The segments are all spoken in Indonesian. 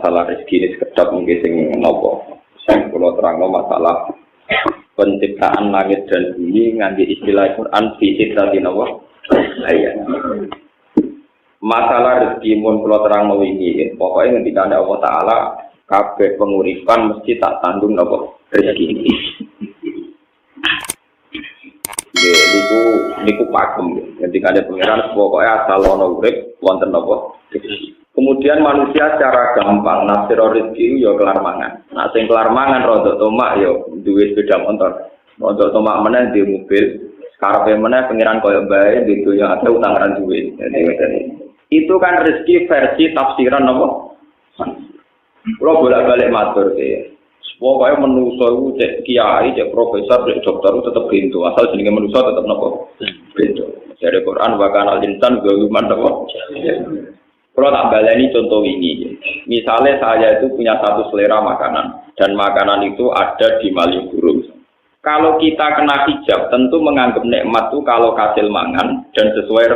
masalah rezeki ini sekedap mungkin sing nopo. Sing kula terangno masalah penciptaan langit dan bumi ngangge istilah Quran fisik tadi nopo. Ayat. Masalah rezeki mun kula terangno wingi, pokoke ngendika Allah Taala kabeh penguripan mesti tak tanggung nopo rezeki. Niku pakem ketika ada pengiran pokoknya asal ono urip wonten napa. Kemudian manusia secara gampang nafsir rezeki yo kelar mangan. Nah sing kelar mangan rodok tomak yo duwe sepeda motor. Rodok tomak meneh di mobil. Karepe meneh pengiran koyo bae di dunya ada utangan duwe. Itu kan rezeki versi tafsiran napa? Kulo bolak-balik matur ya. Pokoknya manusia itu cek kiai, cek profesor, cek dokter itu tetap pintu. Asal jenenge manusia tetap nopo pintu. Dari Quran bahkan al-insan zaluman nopo. Kalau tak baleni contoh ini, misalnya saya itu punya satu selera makanan dan makanan itu ada di Malioboro. Kalau kita kena hijab, tentu menganggap nikmat itu kalau hasil mangan dan sesuai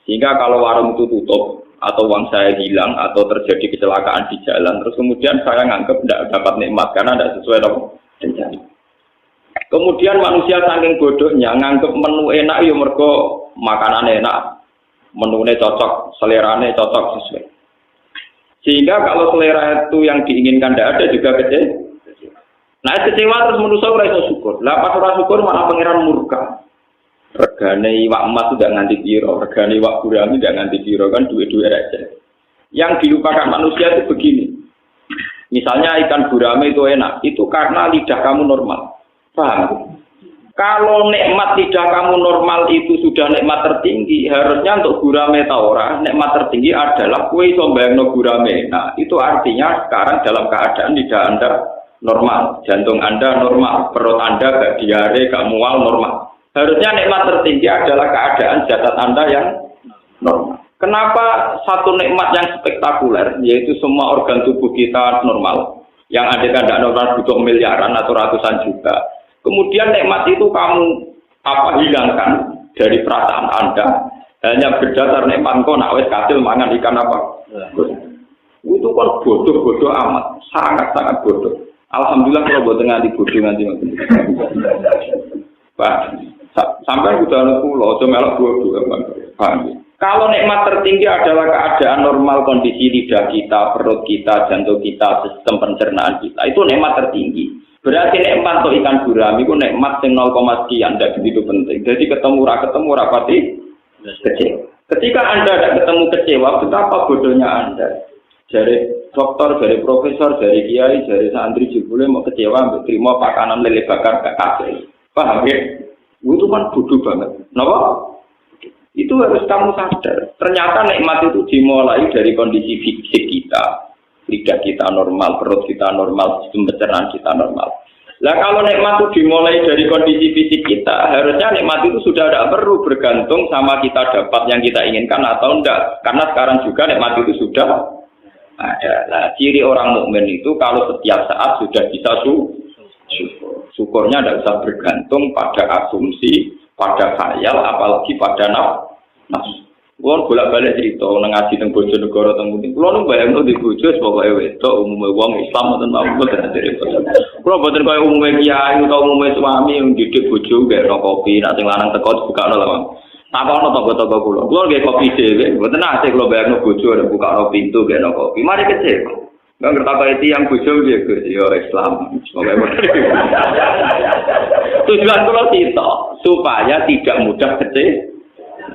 sehingga kalau warung itu tutup atau uang saya hilang atau terjadi kecelakaan di jalan, terus kemudian saya nganggap tidak dapat nikmat karena tidak sesuai rencana. Kemudian manusia saking bodohnya nganggap menu enak ya mergo makanan enak, menunya cocok, selerane cocok sesuai. Sehingga kalau selera itu yang diinginkan tidak ada juga kecewa. Nah kecewa terus manusia ora iso syukur. Lah pas ora syukur malah pangeran murka. Regane iwak emas sudah nganti piro, regane iwak gurami tidak nganti piro kan duit-duit aja. Yang dilupakan manusia itu begini. Misalnya ikan gurami itu enak, itu karena lidah kamu normal. Paham? Kalau nikmat lidah kamu normal itu sudah nikmat tertinggi, harusnya untuk gurame ta ora, nikmat tertinggi adalah kowe iso mbayangno gurame. Nah, itu artinya sekarang dalam keadaan lidah Anda normal, jantung Anda normal, perut Anda gak diare, gak mual normal. Harusnya nikmat tertinggi adalah keadaan jasad Anda yang normal. Kenapa satu nikmat yang spektakuler, yaitu semua organ tubuh kita normal, yang ada tidak normal butuh miliaran atau ratusan juta. Kemudian nikmat itu kamu hilangkan dari perasaan Anda, hanya berdasar nikmat kok nak wis kasil mangan ikan apa? Itu kan bodoh-bodoh amat, sangat-sangat bodoh. Alhamdulillah kalau buat nganti bodoh nganti. Pak. Sampai udah pulau, cuma melok dua. Kalau nikmat tertinggi adalah keadaan normal kondisi lidah kita, perut kita, jantung kita, sistem pencernaan kita, itu nikmat tertinggi. Berarti nikmat untuk ikan gurami itu nikmat yang 0, sekian, tidak begitu penting. Jadi ketemu rapati kecewa. Ketika Anda tidak ketemu kecewa, betapa bodohnya Anda. Dari dokter, dari profesor, dari kiai, dari santri jebule mau kecewa, terima pakanan lele bakar gak kasih. Paham ya? Itu kan bodoh banget. Kenapa? Itu harus kamu sadar. Ternyata nikmat itu dimulai dari kondisi fisik kita. Lidah kita normal, perut kita normal, sistem pencernaan kita normal. Lah kalau nikmat itu dimulai dari kondisi fisik kita, harusnya nikmat itu sudah tidak perlu bergantung sama kita dapat yang kita inginkan atau enggak. Karena sekarang juga nikmat itu sudah ada. Nah, ciri orang mukmin itu kalau setiap saat sudah bisa syukurnya tidak usah bergantung pada asumsi, pada khayal, apalagi pada nafsu. Kulo bolak-balik cerita ngaji teng Bojonegoro teng Mutin. Kulo nu bayangno di bojo pokoke wedok umume wong Islam mboten mampu terjadi. Kulo mboten kaya umume kiai utawa umume suami yang didik bojo gak kopi, nek sing lanang teko bukakno lawang. Apa ono tangga-tangga kulo. Kulo nggih kopi dhewe, mboten ate kulo bayangno bojo arep bukakno pintu gak kopi. Mari kecewa. Nggak ngerti itu yang bojo dia ya Islam. Tujuan kalau kita supaya tidak mudah kecewa.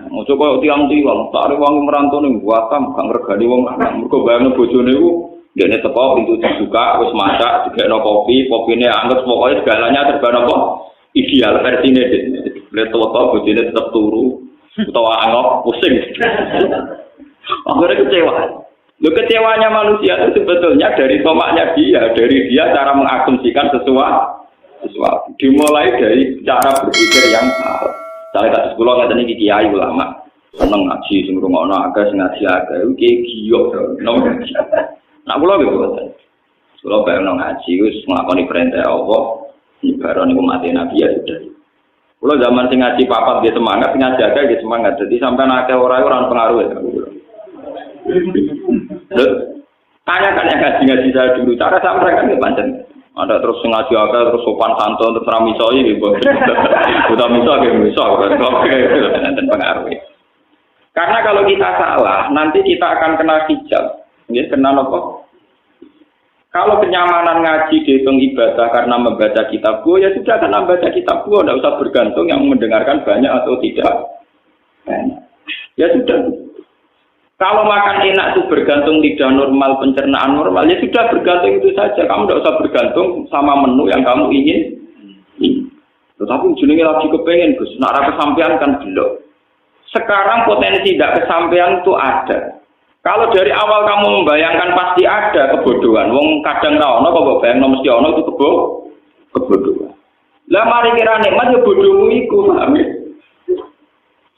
Mau coba tiang-tiang, tak ada uang merantau nih buatam, gak ngergani uang lanang. Mereka bayangin bojone itu, dia ini teko pintu dibuka, terus masak, juga no kopi, kopinya anggap pokoknya segalanya serba apa ideal versinya deh. Lihat toko bojone tetap turu, atau anggap pusing. Akhirnya kecewa. Lo kecewanya manusia itu sebetulnya dari tomaknya dia, dari dia cara mengasumsikan sesuatu. Dimulai dari cara berpikir yang salah. Saya kata sekolah nggak tadi kiai ulama, seneng ngaji, sing rumah agak, sing ngaji agak, itu giok, nomor. Nah, pulau gitu kan. Pulau bayang ngaji, us melakukan perintah Allah, nyebaran mati Nabi ya sudah. Pulau zaman sing ngaji papat dia semangat, sing ngaji agak dia semangat. Jadi sampai nak orang pengaruh ya. Tanyakan yang ngaji saya dulu. Cara saya mereka nggak pancen. Ada terus ngaji agak terus sopan santun terus ramisoi gitu. Udah misal dan pengaruh. Karena kalau kita salah, nanti kita akan kena hijab. Ya, kena apa? Kalau kenyamanan ngaji dihitung ibadah karena membaca kitab gua, ya sudah karena membaca kitab gua, tidak usah bergantung yang mendengarkan banyak atau tidak. Ya sudah. Kalau makan enak itu bergantung lidah normal, pencernaan normal, ya sudah bergantung itu saja. Kamu tidak usah bergantung sama menu yang kamu ingin. Tetapi jenenge lagi kepengen, Gus. Nak ra kesampean kan belum. Sekarang potensi tidak kesampean itu ada. Kalau dari awal kamu membayangkan pasti ada kebodohan. Wong kadang ra ono kok bayangno mesti ono itu kebodohan. Lah mari kira nikmat ya bodohmu iku, paham ya?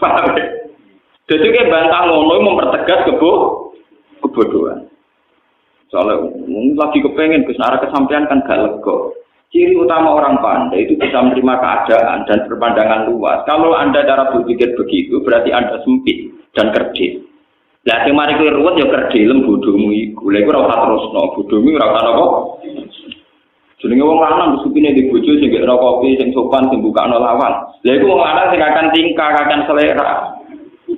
Paham ya? Jadi kayak bantah ngono mempertegas kebodohan. Soalnya lagi kepengen Gus arah kesampean kan gak lega. Ciri utama orang pandai itu bisa menerima keadaan dan berpandangan luas. Kalau Anda cara berpikir begitu berarti Anda sempit dan kerdil. Lah sing mari kowe ruwet ya kerdilem bodohmu iku. Lha iku ora usah terusno, bodohmu ora usah apa. Jenenge wong lanang supine di bojo sing gak kopi sing sopan sing bukakno lawang. Lha iku wong lanang sing akan tingkah, akan selera.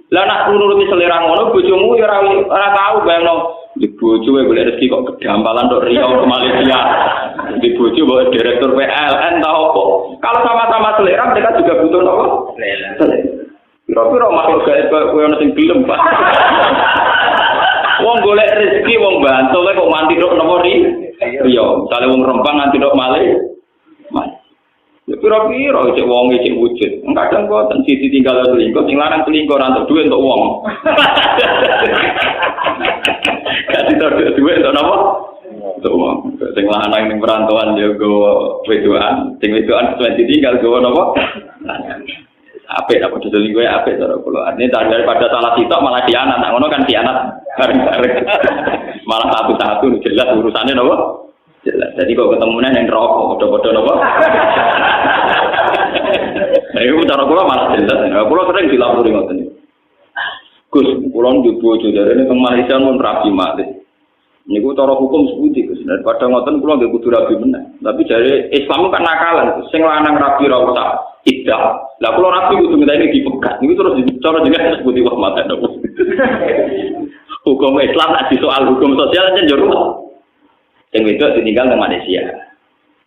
Lah nak nuruti selera ngono bojomu ya ora tahu bayangno di bojo wae golek rezeki kok kedampalan tok Riau ke Malaysia. Di bojo bawa direktur PLN ta opo. Kalau sama-sama selera mereka juga butuh apa? Selera. Kira-kira makhluk gaib kowe ono sing gelem, Pak. Wong golek rezeki wong bantu kok nganti tok napa Riau. Misale wong Rempang nganti tok Malaysia. Ya pira-pira cek wong cek wujud. Kadang kok ten sisi tinggal selingkuh, sing lanang selingkuh ora entuk duit untuk wong. Kasih duit untuk apa? Untuk wong. Sing lanang ning perantauan ya go wedoan, sing wedoan sesuai tinggal go napa? Apik apa selingkuh ya apik cara kula. Artine daripada salah sitok malah dianat. Nah ngono kan dianat bareng-bareng. Malah satu-satu jelas urusannya napa? Jelas. Jadi kalau ketemunya yang rokok, bodoh-bodoh apa? Nah, itu cara kula malah jelas. Kula sering dilapori ngoten. Gus, kula njuk bojo dari ini teng Malaysia mun rabi malih. Niku cara hukum sepundi Gus. Daripada ngoten kula nggih kudu rabi meneh. Tapi dari Islam kan nakalan. Sing lanang rabi ra usah iddah. Lah kula rabi kudu ngenteni dipegat. Niku terus cara jenenge sepundi wah mate. Hukum Islam nek soal hukum sosial aja njero. Yang itu ditinggal ke Malaysia.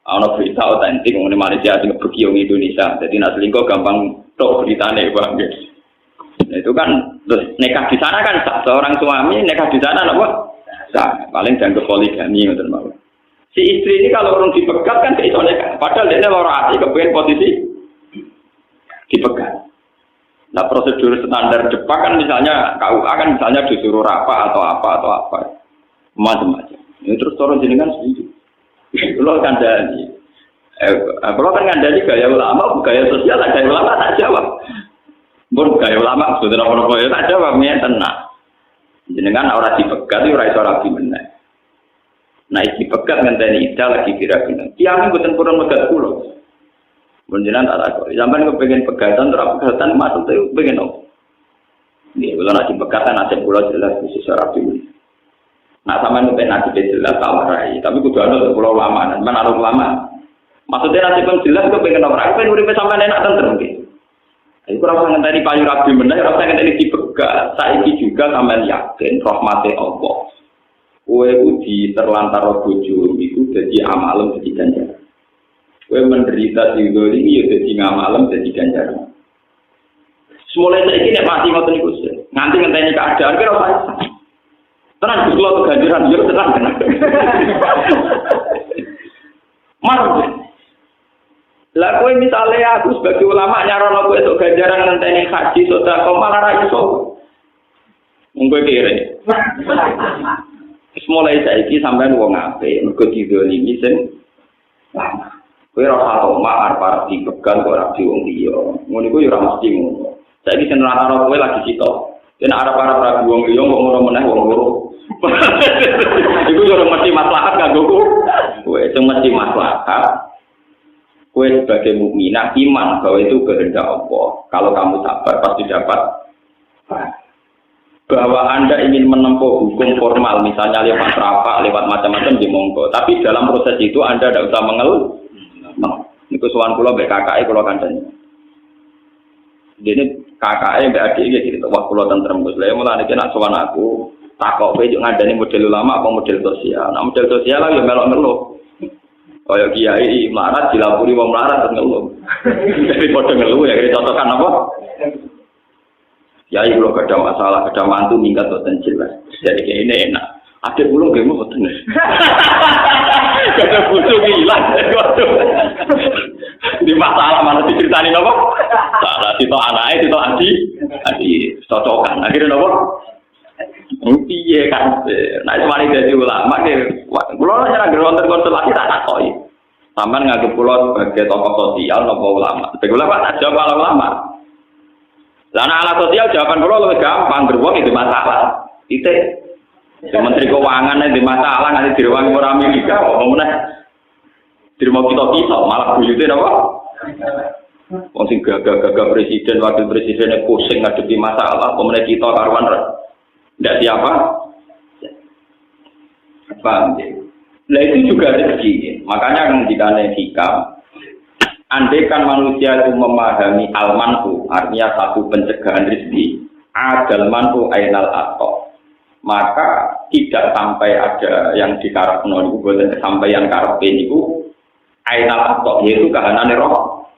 Ada berita otentik mengenai Malaysia yang pergi ke Indonesia. Jadi nak selingkuh gampang tok beritanya, Bang. Nah, itu kan terus nikah di sana kan seorang suami nikah di sana apa? Sah. Paling jangan poligami ngoten mawon. Si istri ini kalau orang dipegat kan iso nikah. Padahal dia ora ati kepengen posisi dipegat. Nah, prosedur standar Jepang kan misalnya KUA kan misalnya disuruh apa atau apa. Macam-macam. Ini terus turun jenengan setuju. Kalau kandani, kalau kan kandani gaya ulama, gaya sosial, gaya ulama tak jawab. Gaya ulama sudah orang-orang tak jawab, dia tenang. Jenengan orang dipegat, orang itu rapi menang. Nah, dipegat ngenteni ida lagi kira-kira. Tiang bukan kurang megat pulau. Jenengan tak tahu. Sampai kepengen pegatan, terapegatan masuk tu pengen apa? Ini kalau nak dipegatan, nasib pulau jelas khusus rapi menang. Nah sama itu nasib jelas tak warai, tapi kudu ada pulau lama, dan mana ada lama. Maksudnya nasib yang jelas itu pengen orang, pengen urip sampai enak tentu mungkin. Jadi kurang ngenteni payu rabi bener, kurang ngenteni dipegat. Saiki juga sampai yakin rahmati Allah. Kowe di terlantar bojo itu jadi amalem jadi ganjaran. Kowe menderita di ini ya jadi ngamalem jadi ganjaran. Semulai saiki nek mati ngoten niku nganti ngenteni keadaan kira ora tenang, kalau keganjaran, ya tenang. Marah. Lah kowe misalnya aku sebagai ulama nyarono kowe untuk ganjaran ngenteni haji sedekah malah ra iso. Monggo kere. Wis mulai saiki sampean wong apik, mergo didolimi sing lama. Kowe ora tau mak arep dipegang kok ora di wong liya. Ngono iku ya ora mesti ngono. Saiki sing rata-rata kowe lagi sitok. Yen arep-arep ragu wong liya kok ngono meneh wong loro. Iku yo mesti maslahat kanggo kowe, sing mesti maslahat. Kowe sebagai mukminah iman bahwa itu kehendak Allah. Kalau kamu sabar pasti dapat. bahwa Anda ingin menempuh hukum formal, misalnya lewat rapat, lewat macam-macam di monggo. Tapi dalam proses itu Anda tidak usah mengeluh. Itu soal pulau BKKI pulau kandang. Jadi KKI BAD gitu. Wah pulau tentrem gus. Saya mulai nak soal aku takok bejuk ngadani model ulama apa model sosial. Nah model sosial lah ya melok ngeluh. Kayak kiai melarat dilapuri wong melarat terus ngeluh. Jadi podo ngeluh ya contohkan apa? Ya, kalau ada masalah, ada mantu minggat boten jelas. Jadi kayak ini enak. Ada pulau gemu boten. Kada butuh hilang. Di masalah mana diceritani apa? Salah itu anaknya, itu adi cocokan. Akhirnya apa? Piye kan? Nah, mari jadi ulama ke. Kulo ora ngerti konstelasi tak takoki. Sampeyan nganggep kulo sebagai tokoh sosial nopo ulama? Sebagai ulama tak jawab kalau ulama. Lah ala sosial jawaban kula luwih gampang, beruang itu masalah. Titik. Menteri Keuangan itu masalah nganti direwangi orang Amerika kok meneh. Dirimo kita malah buyute napa? Wong sing gagah-gagah presiden, wakil presidennya pusing ngadepi masalah, kok meneh kita karuan ndak siapa? Paham ya? Lah itu juga rezeki. Makanya ngendikane hikam andaikan manusia itu memahami al-manhu, artinya satu pencegahan rezeki, adal manhu ainal ato, maka tidak sampai ada yang dikarepno niku boten sampai yang karepe niku ainal ato, yaitu kahanane roh.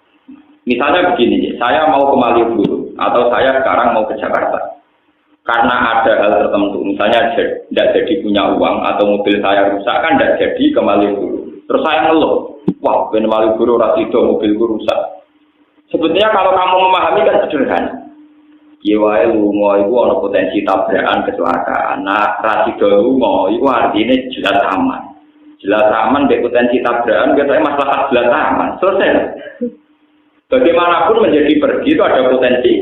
Misalnya begini, saya mau ke Malioboro atau saya sekarang mau ke Jakarta. Karena ada hal tertentu, misalnya tidak jadi punya uang atau mobil saya rusak kan tidak jadi ke Malioboro. Terus saya ngeluh, wah, ben Malioboro ora sida mobilku rusak. Sebetulnya kalau kamu memahami kan sederhana. Ya wae lunga iku ana potensi tabrakan kecelakaan. Nah, ra sida lunga iku artine jelas aman. Jelas aman mek potensi tabrakan biasanya masalah jelas aman. Selesai. Bagaimanapun menjadi pergi itu ada potensi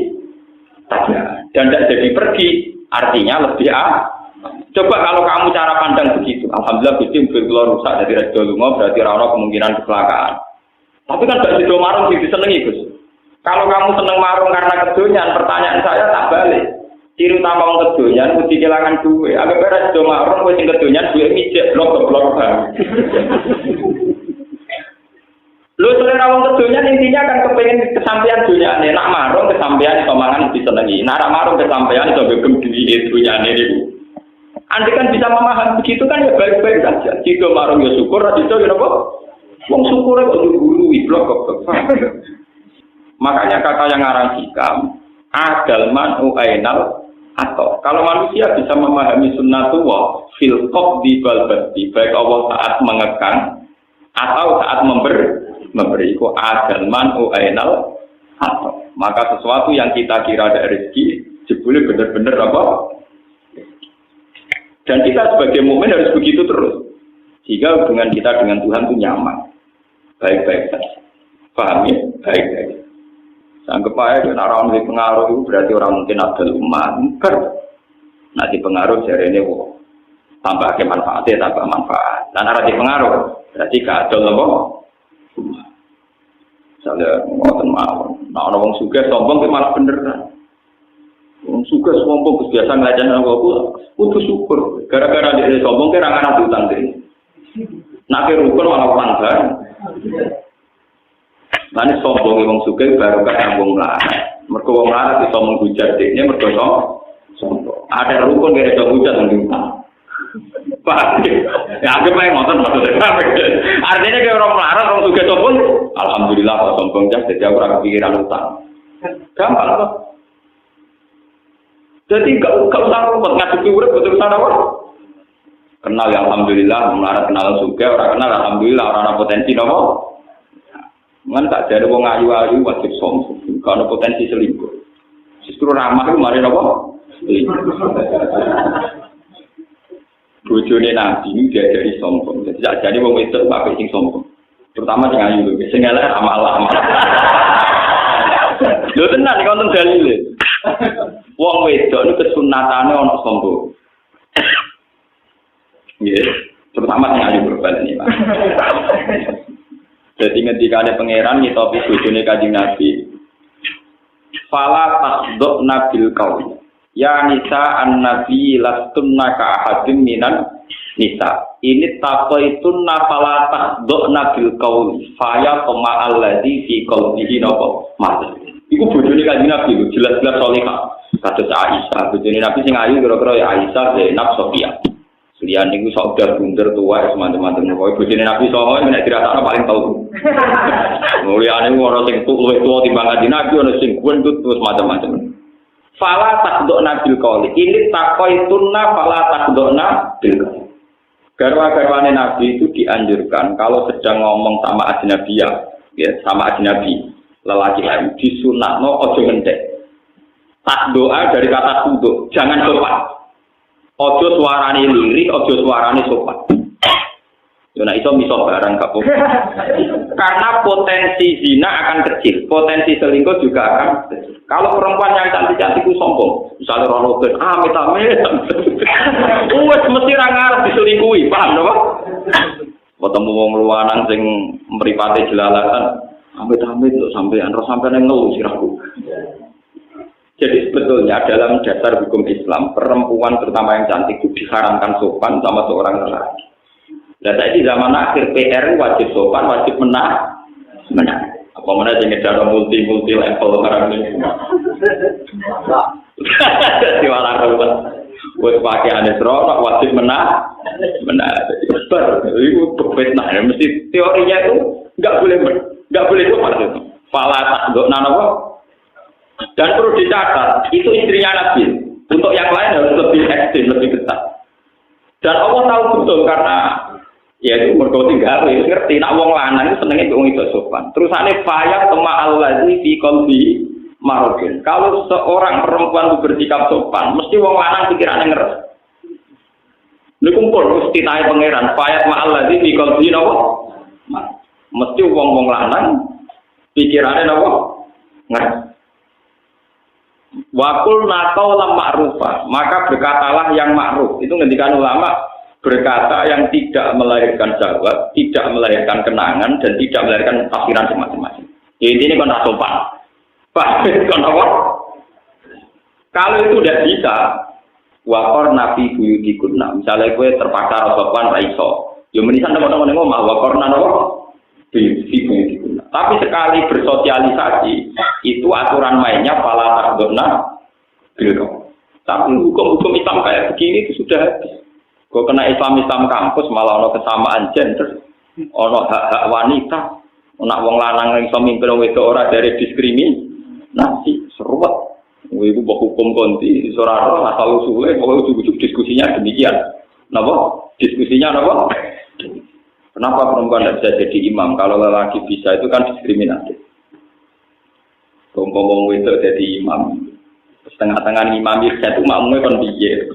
tabrakan. Dan tidak jadi pergi artinya lebih Coba kalau kamu cara pandang begitu, alhamdulillah Gusti mobil kula rusak dari redo lunga berarti ora ana kemungkinan kecelakaan. Tapi kan gak sido marung sing disenengi, Gus. Kalau kamu seneng marung karena kedonyan, pertanyaan saya tak balik. Ciri utama wong kedonyan mesti kehilangan duwe. Agak beres sido marung kowe sing kedonyan duwe mijek blok-blok bang. Lu selera wong kedonyan intinya kan kepengin kesampean dunyane. Nak marung kesampean iso mangan disenengi. Nak marung kesampean iso gegem duwe dunyane niku. Anda kan bisa memahami begitu kan ya baik-baik saja. Jika marung ya syukur, jika ya apa? Wong syukur kok digurui blok kok. Makanya kata yang ngarang hikam, adal manu ainal atau kalau manusia bisa memahami sunnatullah fil qabdi bal badi, baik Allah saat mengekang atau saat memberi itu adal manu ainal atau maka sesuatu yang kita kira ada rezeki jebule benar-benar apa? Dan kita sebagai mukmin harus begitu terus. Sehingga hubungan kita dengan Tuhan itu nyaman. Baik-baik saja. Paham ya? Baik-baik. Anggap aja kalau orang yang pengaruh itu berarti orang mungkin ada umat. Nanti pengaruh jadi ini tambah ke manfaatnya, tambah manfaat. Dan arah di pengaruh berarti gak ada loh. Misalnya ngoten mawon. Nah orang suka sombong itu malah bener kan. Orang suka sombong biasa ngelajan aku untuk syukur. Gara-gara dia sombong kira anak utang diri. Nak rukun malah panggar. Nanti sombong wong suka baru kan wong melarat. Mergo wong melarat iso menghujat dekne mergo sombong. Ada rukun kira iso hujat nang utang. Pak, ya anggap aja ngotot maksudnya. Artinya kayak orang melarat, orang suka sombong. Alhamdulillah kalau sombong jadi aku ora kepikiran utang. Gampang kok. Jadi gak usah rumput, ngadepi urip betul sana apa? Kenal ya alhamdulillah, melarat kenal suka, orang kenal alhamdulillah, orang ada potensi nopo. Mungkin tak jadi wong ayu-ayu wajib sombong, kalau potensi selingkuh. Justru ramah itu mari nopo. Bojone Nabi ini diajari sombong. Jadi tak jadi wong wedok pakai sing sombong. Terutama sing ayu lho, sing elek amal-amal. Lho tenan iki wonten dalile. Wong wedok niku kesunatane ana sombong. Nggih, terutama sing ayu berbalik iki, Pak. Jadi ngendikane pangeran nyitopi bojone Kanjeng Nabi. Fala tasduk nabil qaul. Ya nisa an-nabi lastunna ka ahadim minan nisa. Ini taqaitunna fala taqdona bil qauli faya tama alladzi fi qalbihi napa mati. Iku bojone Kanjeng Nabi jelas-jelas salihah. Kados Aisyah, bojone Nabi sing ayu kira-kira ya Aisyah, Zainab, Sofia. Liyan niku sok udah bunder tua teman-teman. Pokoke bojone Nabi songo nek dirasakno paling tau. Mulyane ora sing luwih tuwa timbang Kanjeng Nabi, ana sing gendut terus macam-macam. Fala takdona bil qauli. Ini taqaitunna fala takdona bil qauli. Garwa-garwane Nabi itu dianjurkan kalau sedang ngomong sama ajnabiyah, ya sama ajnabi, lelaki lain disunatno aja ngendek. Tak doa dari kata tunduk, jangan sopan. Aja suarane lirik, aja suarane sopan. Yo nek iso miso barang gak apa-apa. Karena potensi zina akan kecil, potensi selingkuh juga akan kecil. Kalau perempuan yang cantik-cantik itu sombong, misalnya Ronaldo, amit-amit, mesti ra ngarep diselingkuhi, paham lho, Pak? Ketemu wong luwanan sing mripate jelalatan, amit-amit lho sampean ngeluh sirahku. Jadi sebetulnya dalam dasar hukum Islam, perempuan terutama yang cantik itu diharamkan sopan sama seorang lelaki. Nah, tadi zaman akhir PR wajib sopan, wajib menang. Apa mana jenis cara multi level orang ini? Di mana kalau buat pakai aneh seronok wajib menang. Itu berfitnah. Mesti teorinya itu nggak boleh sopan itu. Fala tak nanowo. Dan perlu dicatat, itu istrinya Nabi. Untuk yang lain harus lebih ekstrim, lebih ketat. Dan Allah tahu betul karena ya itu mergo tinggal ngerti nak wong lanang itu senenge wong itu sopan. Terusane faya tama allazi fi qalbi maradun. Kalau seorang perempuan itu bersikap sopan, mesti wong lanang pikirane ngeres. Niku pun mesti naik pangeran faya tama allazi fi qalbi napa? Mesti wong-wong lanang pikirane napa? Ngeres. Wakul nakau lam ma'rufah, maka berkatalah yang ma'ruf. Itu ngendikan ulama, berkata yang tidak melahirkan jawab, tidak melahirkan kenangan, dan tidak melahirkan tafsiran semacam-macam. Ini kan sopan. Pak, kenapa? Kalau itu tidak bisa, wakor nabi buyutikuna. Misalnya gue terpaksa sopan, raiso. Ya menisan teman-teman ngomong, wakor napa? Buyutikuna. Tapi sekali bersosialisasi, itu aturan mainnya pala takdona bilko. Tapi hukum-hukum Islam kayak begini itu sudah habis. Kok kena Islam kampus malah ono kesamaan gender, ono hak-hak wanita, ono wong lanang yang iso mimpin wedok ora dari diskriminasi, seruat. Iku mbok hukum konti, ora asal usule, pokoke ujug-ujug diskusinya demikian. Napa? Diskusinya napa? Kenapa perempuan tidak bisa jadi imam? Kalau lelaki bisa itu kan diskriminatif. Ngomong wedok jadi imam, setengah-tengah imam itu makmumnya kan piye,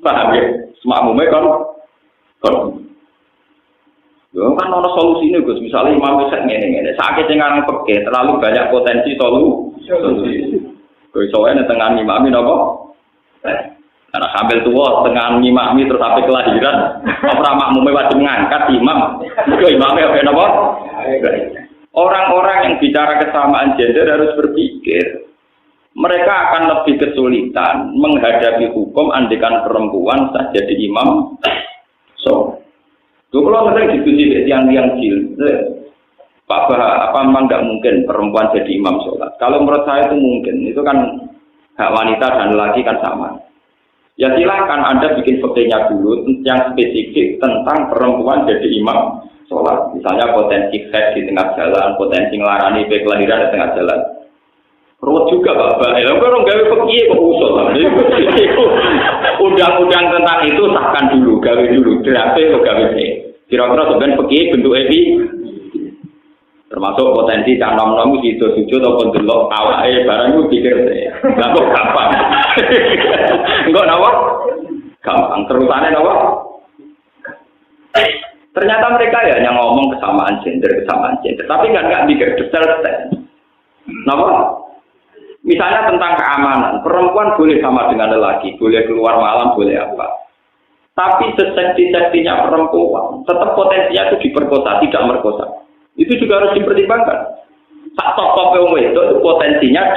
paham ya? Makmumnya kan kan ada solusi ini Gus. Misalnya imam itu ngene-ngene, sakit yang pakai terlalu banyak potensi solusi. Gus soalnya tengah imam ini apa? Karena sambil tua tengah imami terus sampai kelahiran, apa makmumnya wajib mengangkat imam? Ke imamnya apa? Orang-orang yang bicara kesamaan gender harus berpikir. Mereka akan lebih kesulitan menghadapi hukum andikan perempuan saja jadi imam. So, kalau sering diskusi yang jil, Pak Bah, apa memang nggak mungkin perempuan jadi imam sholat? Kalau menurut saya itu mungkin. Itu kan hak wanita dan laki kan sama. Ya silakan Anda bikin faktornya dulu yang spesifik tentang perempuan jadi imam sholat. Misalnya potensi head di tengah jalan, potensi ngelarani kelahiran di tengah jalan. Ruwet juga Bapak. Ya orang gawe pekiye kok usul. Undang-undang tentang itu sahkan dulu, gawe dulu. Draft kok gawe. Kira-kira sebenarnya pekiye bentuk epi. Termasuk potensi cak nom-nom sujud atau delok awake barang itu pikir saya. Lah kok gampang. Enggak napa? Gampang terusane napa? Ternyata mereka ya yang ngomong kesamaan gender. Tapi enggak mikir detail-detail. Napa? Misalnya tentang keamanan, perempuan boleh sama dengan lelaki, boleh keluar malam, boleh apa. Tapi sesekti-sektinya perempuan, tetap potensinya itu diperkosa, tidak merkosa. Itu juga harus dipertimbangkan. Tak top-top itu potensinya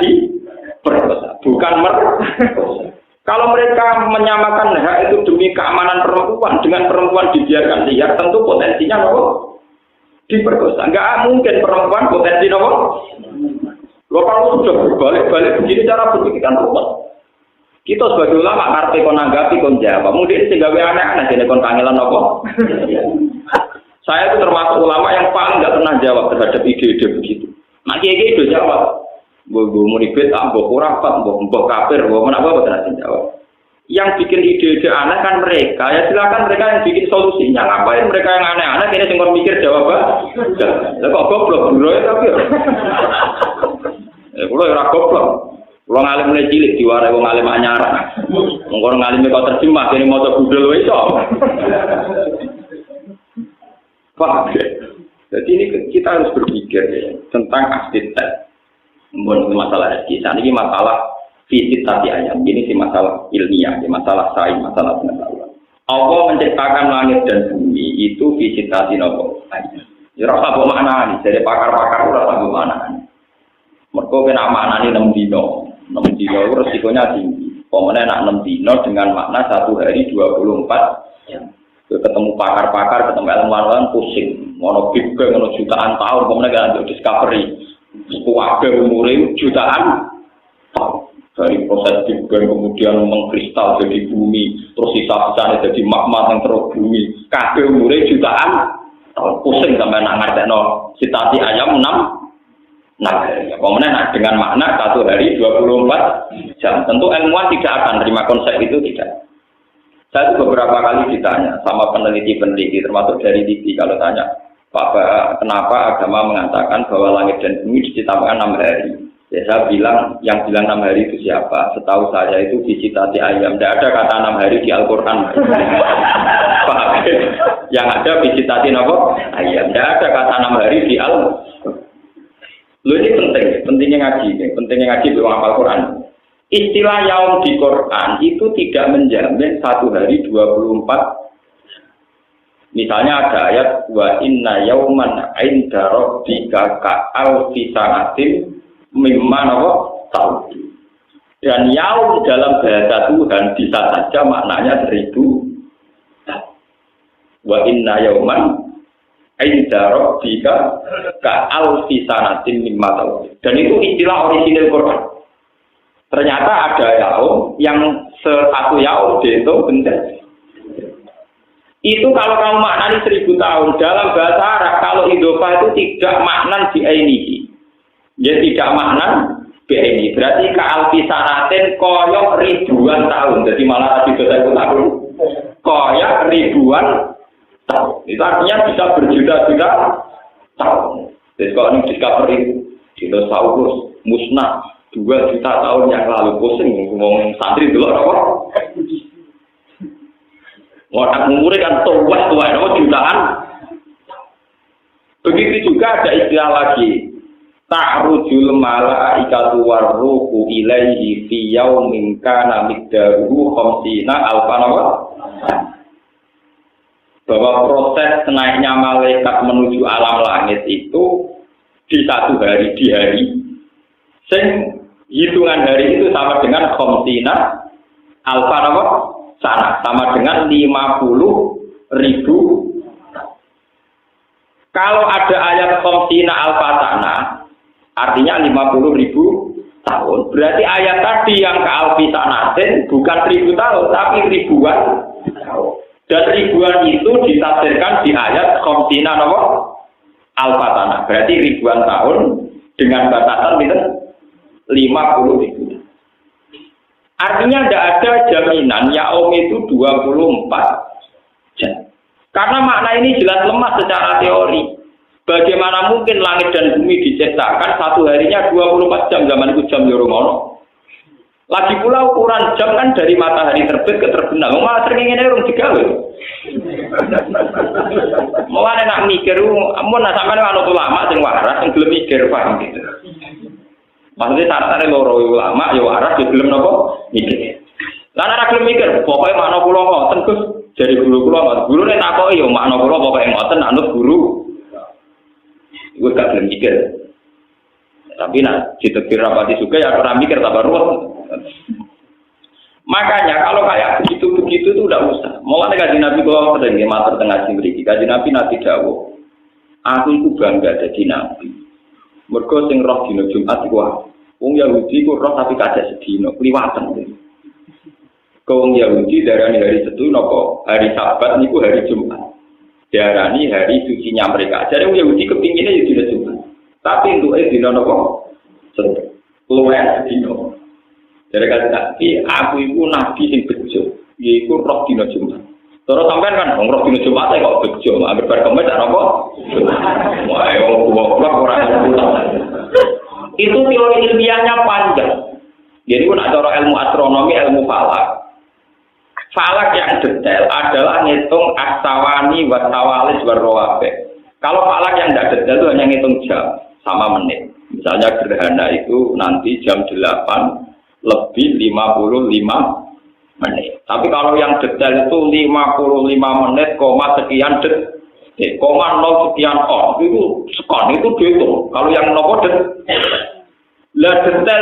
perkosa, bukan merkosa. Kalau mereka menyamakan hak itu demi keamanan perempuan dengan perempuan dibiarkan liar, tentu potensinya nopo diperkosa. Enggak mungkin perempuan potensi nopo. Lo kalau sudah berbalik-balik begini cara berpikir kan ruwet. Kita sebagai ulama karpe kon nanggapi kon jawab. Mungkin sing gawe aneh-aneh dene kon kangelan nopo. Saya itu termasuk ulama yang paling enggak pernah jawab terhadap ide-ide begitu. Mak kiai itu jawab. Mbok muribet, mbok kurafat, mbok kafir, mbok menapa boten jawab. Yang bikin ide-ide aneh kan mereka. Ya silakan mereka yang bikin solusinya. Ngapain mereka yang aneh-aneh ini sing kon mikir jawaban. Lah kok goblok bro ya tapi. Kulo ora goblok. Kulo ngalim mulai cilik diwarai wong alim anyar. Wong kono ngalime kok terjemah kene maca budal wae iso. Pak. Jadi ini kita harus berpikir ya, tentang arsitek. Bukan masalah rezeki, ini masalah fisik tadi ayam. Ini sih masalah ilmiah, masalah sains, masalah pengetahuan. Allah menciptakan langit dan bumi itu fisik tadi nopo ayam. Ya rasa bermakna nih, jadi pakar-pakar rasa bermakna. Mereka kena makna ini 6 dino itu resikonya tinggi. Pemenang nak 6 dino dengan makna 1 hari 24 jam. Ketemu pakar-pakar, ketemu ilmuwan pusing. Mono Big Bang, mono jutaan tahun, pemenang gak ada discovery. Kuwabe umure jutaan tahun. Dari proses Big Bang kemudian mengkristal jadi bumi, terus sisa-sisanya jadi magma yang terus bumi. Kabeh umure jutaan tahun. Pusing sampai nak ngertekno sitasi ayam 6 hari. Pemenang dengan makna 1 hari 24 jam. Tentu ilmuwan tidak akan terima konsep itu, tidak. Saya itu beberapa kali ditanya sama peneliti-peneliti, termasuk dari TV, kalau tanya, Pak, kenapa agama mengatakan bahwa langit dan bumi diciptakan 6 hari? Ya saya bilang, yang bilang 6 hari itu siapa? Setahu saya itu visitasi ayam. Tidak ada kata 6 hari di Al-Quran. Pak, yang ada visitasi apa? Ayam. Tidak ada kata 6 hari di Al-Quran. Lu ini pentingnya ngaji di Al-Quran. Istilah yaum di Quran itu tidak menjamin 1 hari 24. Misalnya ada ayat wa inna yauman 'inda rabbika ka'alfi sanatin mimman tahun. Dan yaum dalam bahasa Tuhan bisa saja maknanya 1000 tahun. Wa inna yauman 'inda rabbika ka'alfi sanatin mimman tahun. Dan itu istilah orisinil Quran. Ternyata ada yaum yang 1 yaum dihitung benda. Itu kalau kamu maknani 1000 tahun dalam bahasa Arab, kalau idhofah itu tidak maknan bi ainihi. Ya tidak maknan bi ainihi. Berarti ka alfisanatin koyok ribuan tahun. Jadi malah tidak tahun. Koyok ribuan tahun. Itu artinya bisa berjuta-juta tahun. Jadi kalau ini discovery dinosaurus musnah 2 juta tahun yang lalu, pusing ngomong santri dulu apa? Wadah umurnya kan tua jutaan. Begitu juga ada istilah lagi. Ta'rujul malaikatu warruhu ilaihi fi yaumin kana miqdaruhu 50 alfan. Bahwa proses naiknya malaikat menuju alam langit itu di 1 hari, di hari. Hitungan hari itu sama dengan 50 alfan sana, sama dengan 50.000. Kalau ada ayat 50 alfa sana, artinya 50.000 tahun. Berarti ayat tadi yang ke alfi sanatin bukan 1000 tahun, tapi ribuan tahun. Dan ribuan itu ditafsirkan di ayat 50 alfa sana. Berarti ribuan tahun dengan batasan itu 50.000. Artinya tidak ada jaminan yaum itu 24 jam. Karena makna ini jelas lemah secara teori. Bagaimana mungkin langit dan bumi diciptakan 1 harinya 24 jam, zaman itu jam Yoromono. Lagi pula ukuran jam kan dari matahari terbit ke terbenam. Malah sering ngene urung digawe. Mulane nak mikir, ampun sampeyan ana ulama sing waras sing gelem mikir paham gitu. Maksudnya syaratnya loro ulama, ya waras, ya gelem napa mikir. Lan ora gelem mikir, pokoke makna kula ngoten Gus, jadi guru kula ngoten. Gurune takoki ya makna kula pokoke ngoten anut guru. Iku gak gelem mikir. Tapi nak ditegir rapati juga ya orang mikir tambah ruwet. Makanya kalau kayak begitu-begitu itu udah usah. Mulane Kanjeng Nabi kalau sering matur tengah mriki. Kanjeng Nabi dawuh, aku iku bangga dadi nabi. Mergo sing roh dina Jumat iku wong Yahudi ku roh tapi kadek sedina, kliwaten. Wong Yahudi darani hari Setu napa hari Sabat niku hari Jumat. Darani hari sucinya mereka. Jadi wong Yahudi kepinginnya ya dina Jumat. Tapi untuk dina napa? Setu. Luwih sedina. Jadi Nabi, aku itu nabi sing bejo, yaiku roh dina Jumat. Terus sampean kan roh dina Jumat kok bejo, ambil berkemes apa? Wah, wong ora itu teori ilmiahnya panjang. Jadi pun ada ilmu astronomi, ilmu falak. Falak yang detail adalah ngitung as-sawani wa tawalis wa rawabe. Kalau falak yang tidak detail itu hanya ngitung jam sama menit. Misalnya gerhana itu nanti jam 8 lebih 55 menit. Tapi kalau yang detail itu 55 menit, sekian detik, koma 0 sekian on, itu sekon, itu dihitung. Kalau yang nopo detail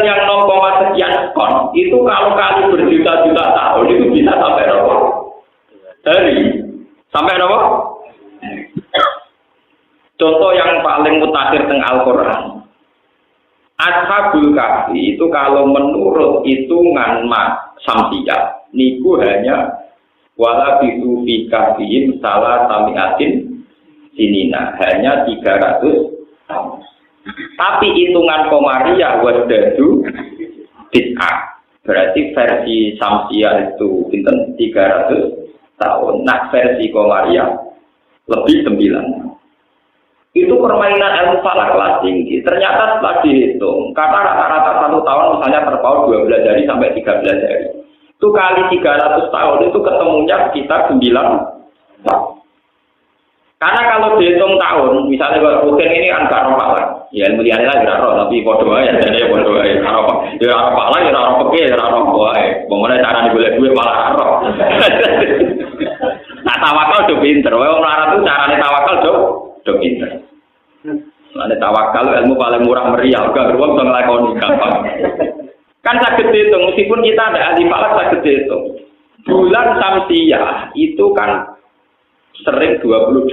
yang 0, sekian sekon, itu kalau kali berjuta-juta tahun, itu bisa sampai nopo? Sampai nopo? Contoh yang paling mutakhir teng Al-Quran. Ashabul Kahfi itu kalau menurut hitungan Samsiyah niku hanya wala bisu fi kahfihim salah samiatin sinina, hanya 300 tahun. Tapi hitungan Qamariyah wasdadu bid'ah. Berarti versi Samsiyah itu pinten 300 tahun. Nah versi Qamariyah lebih 9. Itu permainan ilmu falak kelas tinggi. Ternyata setelah dihitung, karena rata-rata 1 tahun misalnya terpaut 12 hari sampai 13 hari. Itu kali 300 tahun itu ketemunya sekitar 9 tahun. Karena kalau dihitung tahun, misalnya kalau rutin ini kan gak roh falak. Ya ilmu liane lah gak roh, tapi bodoh aja. Jadi bodoh aja. Ya roh falak, ya roh peke, ya roh boy. Bagaimana cara dibeli duit malah roh. Nah tawakal udah pinter. Orang melarat itu caranya tawakal udah pinter. Ada tawakal ilmu paling murah meriah, gak beruang bisa ngelakoni gampang. Kan sakit dihitung, meskipun kita ada ahli falak sakit dihitung. Bulan Samsiyah itu kan sering 28,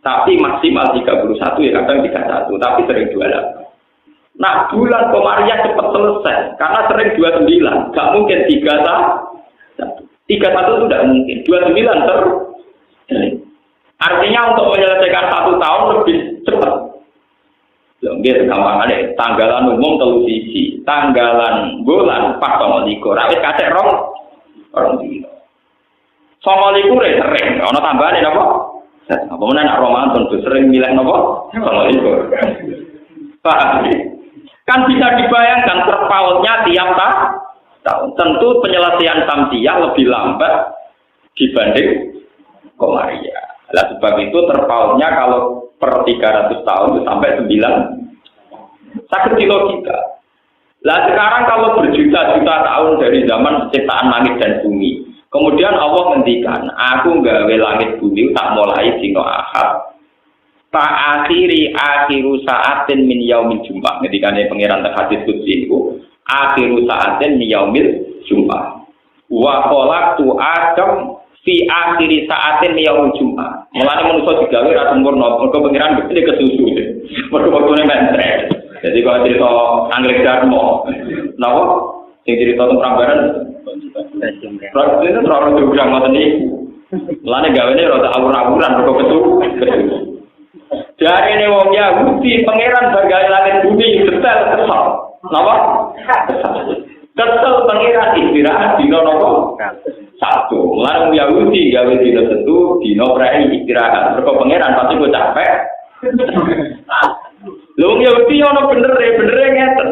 tapi maksimal 31 ya kadang 31, tapi sering 28. Nah bulan Qamariyah cepat selesai, karena sering 29, gak mungkin 31 itu tidak mungkin, 29 terus. Artinya untuk menyelesaikan 1 tahun lebih cepat. Nggih gampangannya tanggalan umum 3 siji, tanggalan bulan 4,3. Rawit kacek orang dino. 9,2 sering, ana tambahane napa? Apa meneh nek Ramadan tuh sering milih napa? 9,2. Paham? Kan bisa dibayangkan terpautnya tiap tahun. Tentu penyelesaian Samsiyah lebih lambat dibanding Qamariyah. Nah, sebab itu terpautnya kalau per 300 tahun itu sampai 9. Sakit di logika. Lah sekarang kalau berjuta-juta tahun dari zaman penciptaan langit dan bumi, kemudian Allah ngendikan, aku nggawe langit bumi tak mulai dina Ahad. Ta akhiru sa'atin min yaumil Jumat. Ngendikane pangeran teng hadis qudsi niku, akhiru sa'atin min yaumil Jumat. Wa khalaqtu Adam fi akhiri sa'atin yaumul Jumat. Mulane manusa digawe ra sempurna, mergo pangeran mesti kesusu. Mergo waktune mentre. Jadi kalau cerita Anggrek Darmo, napa? Sing cerita tentang Prambanan. Proses itu terlalu juga ngoten niku. Mulane gawene rada awur-awuran mergo kesusu. Dari ini wong Yahudi pangeran bagaimana langit bumi detail kesal. Napa? Kesel pangeran istirahat dina napa? Satu, larang Yahudi gawe dina Setu, dina prei istirahat. Mergo pangeran pasti kok capek. Lho Yahudi ono bener ngeten.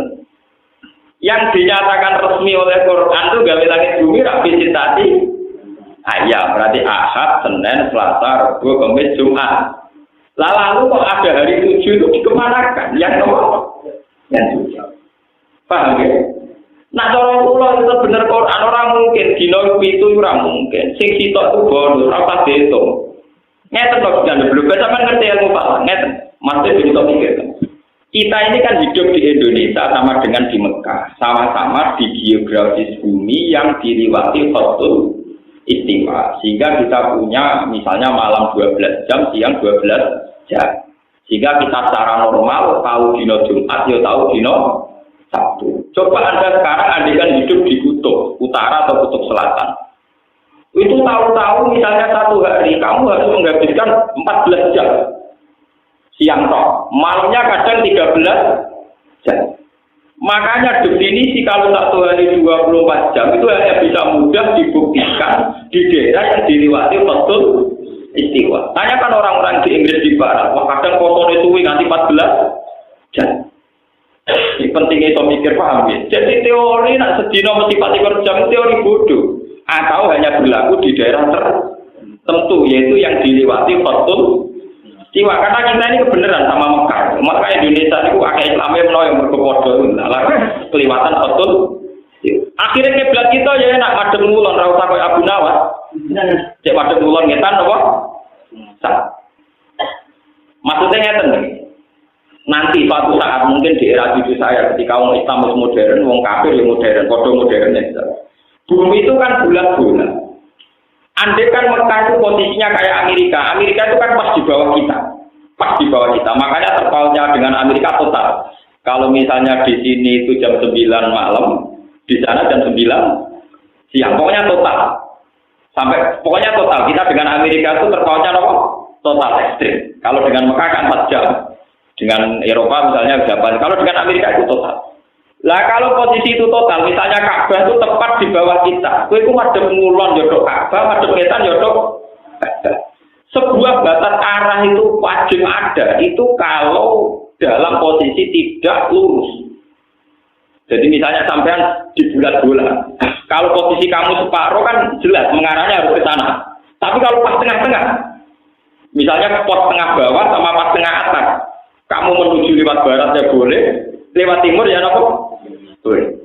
Yang dinyatakan resmi oleh Quran itu gawe langit bumi ra visitasi. Ayam berarti Ahad, Senin, Selasa, Rabu, Kamis, Jumat. Lalu kok ada hari 7 itu dikemanakan? Yang nomor? Yang 7. Paham ya? Nah, kalau pulau itu benar Quran orang mungkin dino itu orang mungkin. Sing sitok itu bonus, rapat itu. Ngeten kok jangan belum. Sampai ngerti ilmu Pak. Ngeten, masih bisa pikir. Kita ini kan hidup di Indonesia sama dengan di Mekah, sama-sama di geografis bumi yang diliwati Khatul Istiwa. Sehingga kita punya misalnya malam 12 jam, siang 12 jam. Sehingga kita secara normal tahu dino Jumat, ya tahu dino Sabtu. Coba Anda sekarang andaikan hidup di kutub utara atau kutub selatan. Itu tahu-tahu misalnya satu hari kamu harus menghabiskan 14 jam. Siang toh, malamnya kadang 13 jam. Makanya definisi kalau satu hari 24 jam itu hanya bisa mudah dibuktikan di daerah yang dilewati Khatul Istiwa. Tanyakan orang-orang di Inggris di Barat, wah kadang potongnya suwi nganti 14 jam. Ini pentingnya itu mikir paham ya. Jadi teori nak sedina mesti 24 jam teori bodoh. Atau hanya berlaku di daerah tertentu yaitu yang dilewati Khatul Istiwa, karena kita ini kebenaran sama Mekah. Maka Indonesia itu akeh Islamnya menawa yang berkepodo. Lah kelewatan Khatul. Akhirnya kiblat kita ya nak madhep ngulon ra usah koyo Abu Nawas. Cek madhep ngulon ngetan apa? Sah. Maksudnya ngeten iki. Nanti suatu saat mungkin di era cucu saya ketika wong Islam modern, wong kafir yang modern, padha modern ya. Bumi itu kan bulat-bulat. Andai kan Mekah itu posisinya kayak Amerika. Amerika itu kan pas di bawah kita. Pas di bawah kita. Makanya terpautnya dengan Amerika total. Kalau misalnya di sini itu jam 9 malam, di sana jam 9 siang. Pokoknya total. Pokoknya total. Kita dengan Amerika itu terpautnya apa? Total ekstrim. Kalau dengan Mekah kan 4 jam. Dengan Eropa misalnya Japan. Kalau dengan Amerika itu total. Lah kalau posisi itu total, misalnya Ka'bah itu tepat di bawah kita. Kowe iku madhep ngulon yo tok Ka'bah, madhep ngetan yo tok. Sebuah batas arah itu wajib ada. Itu kalau dalam posisi tidak lurus. Jadi misalnya sampean di bulat-bulat. Kalau posisi kamu separuh kan jelas mengarahnya harus ke sana. Tapi kalau pas tengah-tengah, misalnya pos tengah bawah sama pas tengah atas, kamu menuju lewat barat ya boleh, lewat timur ya apa? Boleh.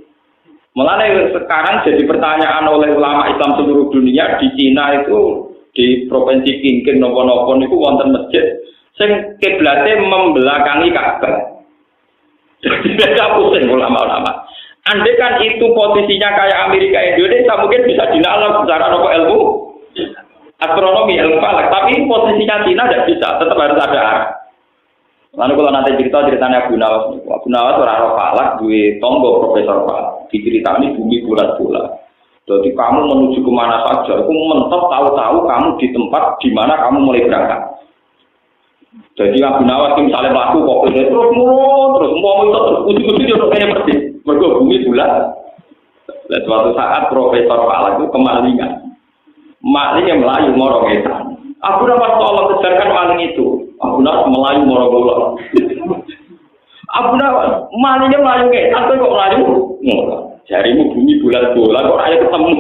Mulanya sekarang jadi pertanyaan oleh ulama Islam seluruh dunia, di Cina itu di provinsi Qingqing nopo-nopo itu wonten masjid sing kiblate membelakangi Ka'bah. Jadi beda pusing ulama-ulama. Andai kan itu posisinya kayak Amerika Indonesia mungkin bisa dinalar secara ilmu astronomi, ilmu falak, tapi posisinya Cina tidak bisa, tetap harus ada arah. Lalu kalau nanti ceritanya Abu Nawas orang falak, dua tonggo profesor falak, diceritani bumi bulat-bulat. Jadi kamu menuju kemana saja, aku mentok tahu-tahu kamu di tempat di mana kamu mulai berangkat. Jadi Abu Nawas misalnya melaku kok terus mau itu terus ujung-ujung dia udah kayak persis, mergo bumi bulat. Dan suatu saat profesor falak itu kemalingan, malingnya melayu morong etan. Abu Nawas tolong kejarkan maling itu. Abu Nawas melayu moro-moro. Abu Nawas malingnya melayu kayak apa kok melayu? Jarimu bumi bulat-bulat kok ayo ketemu.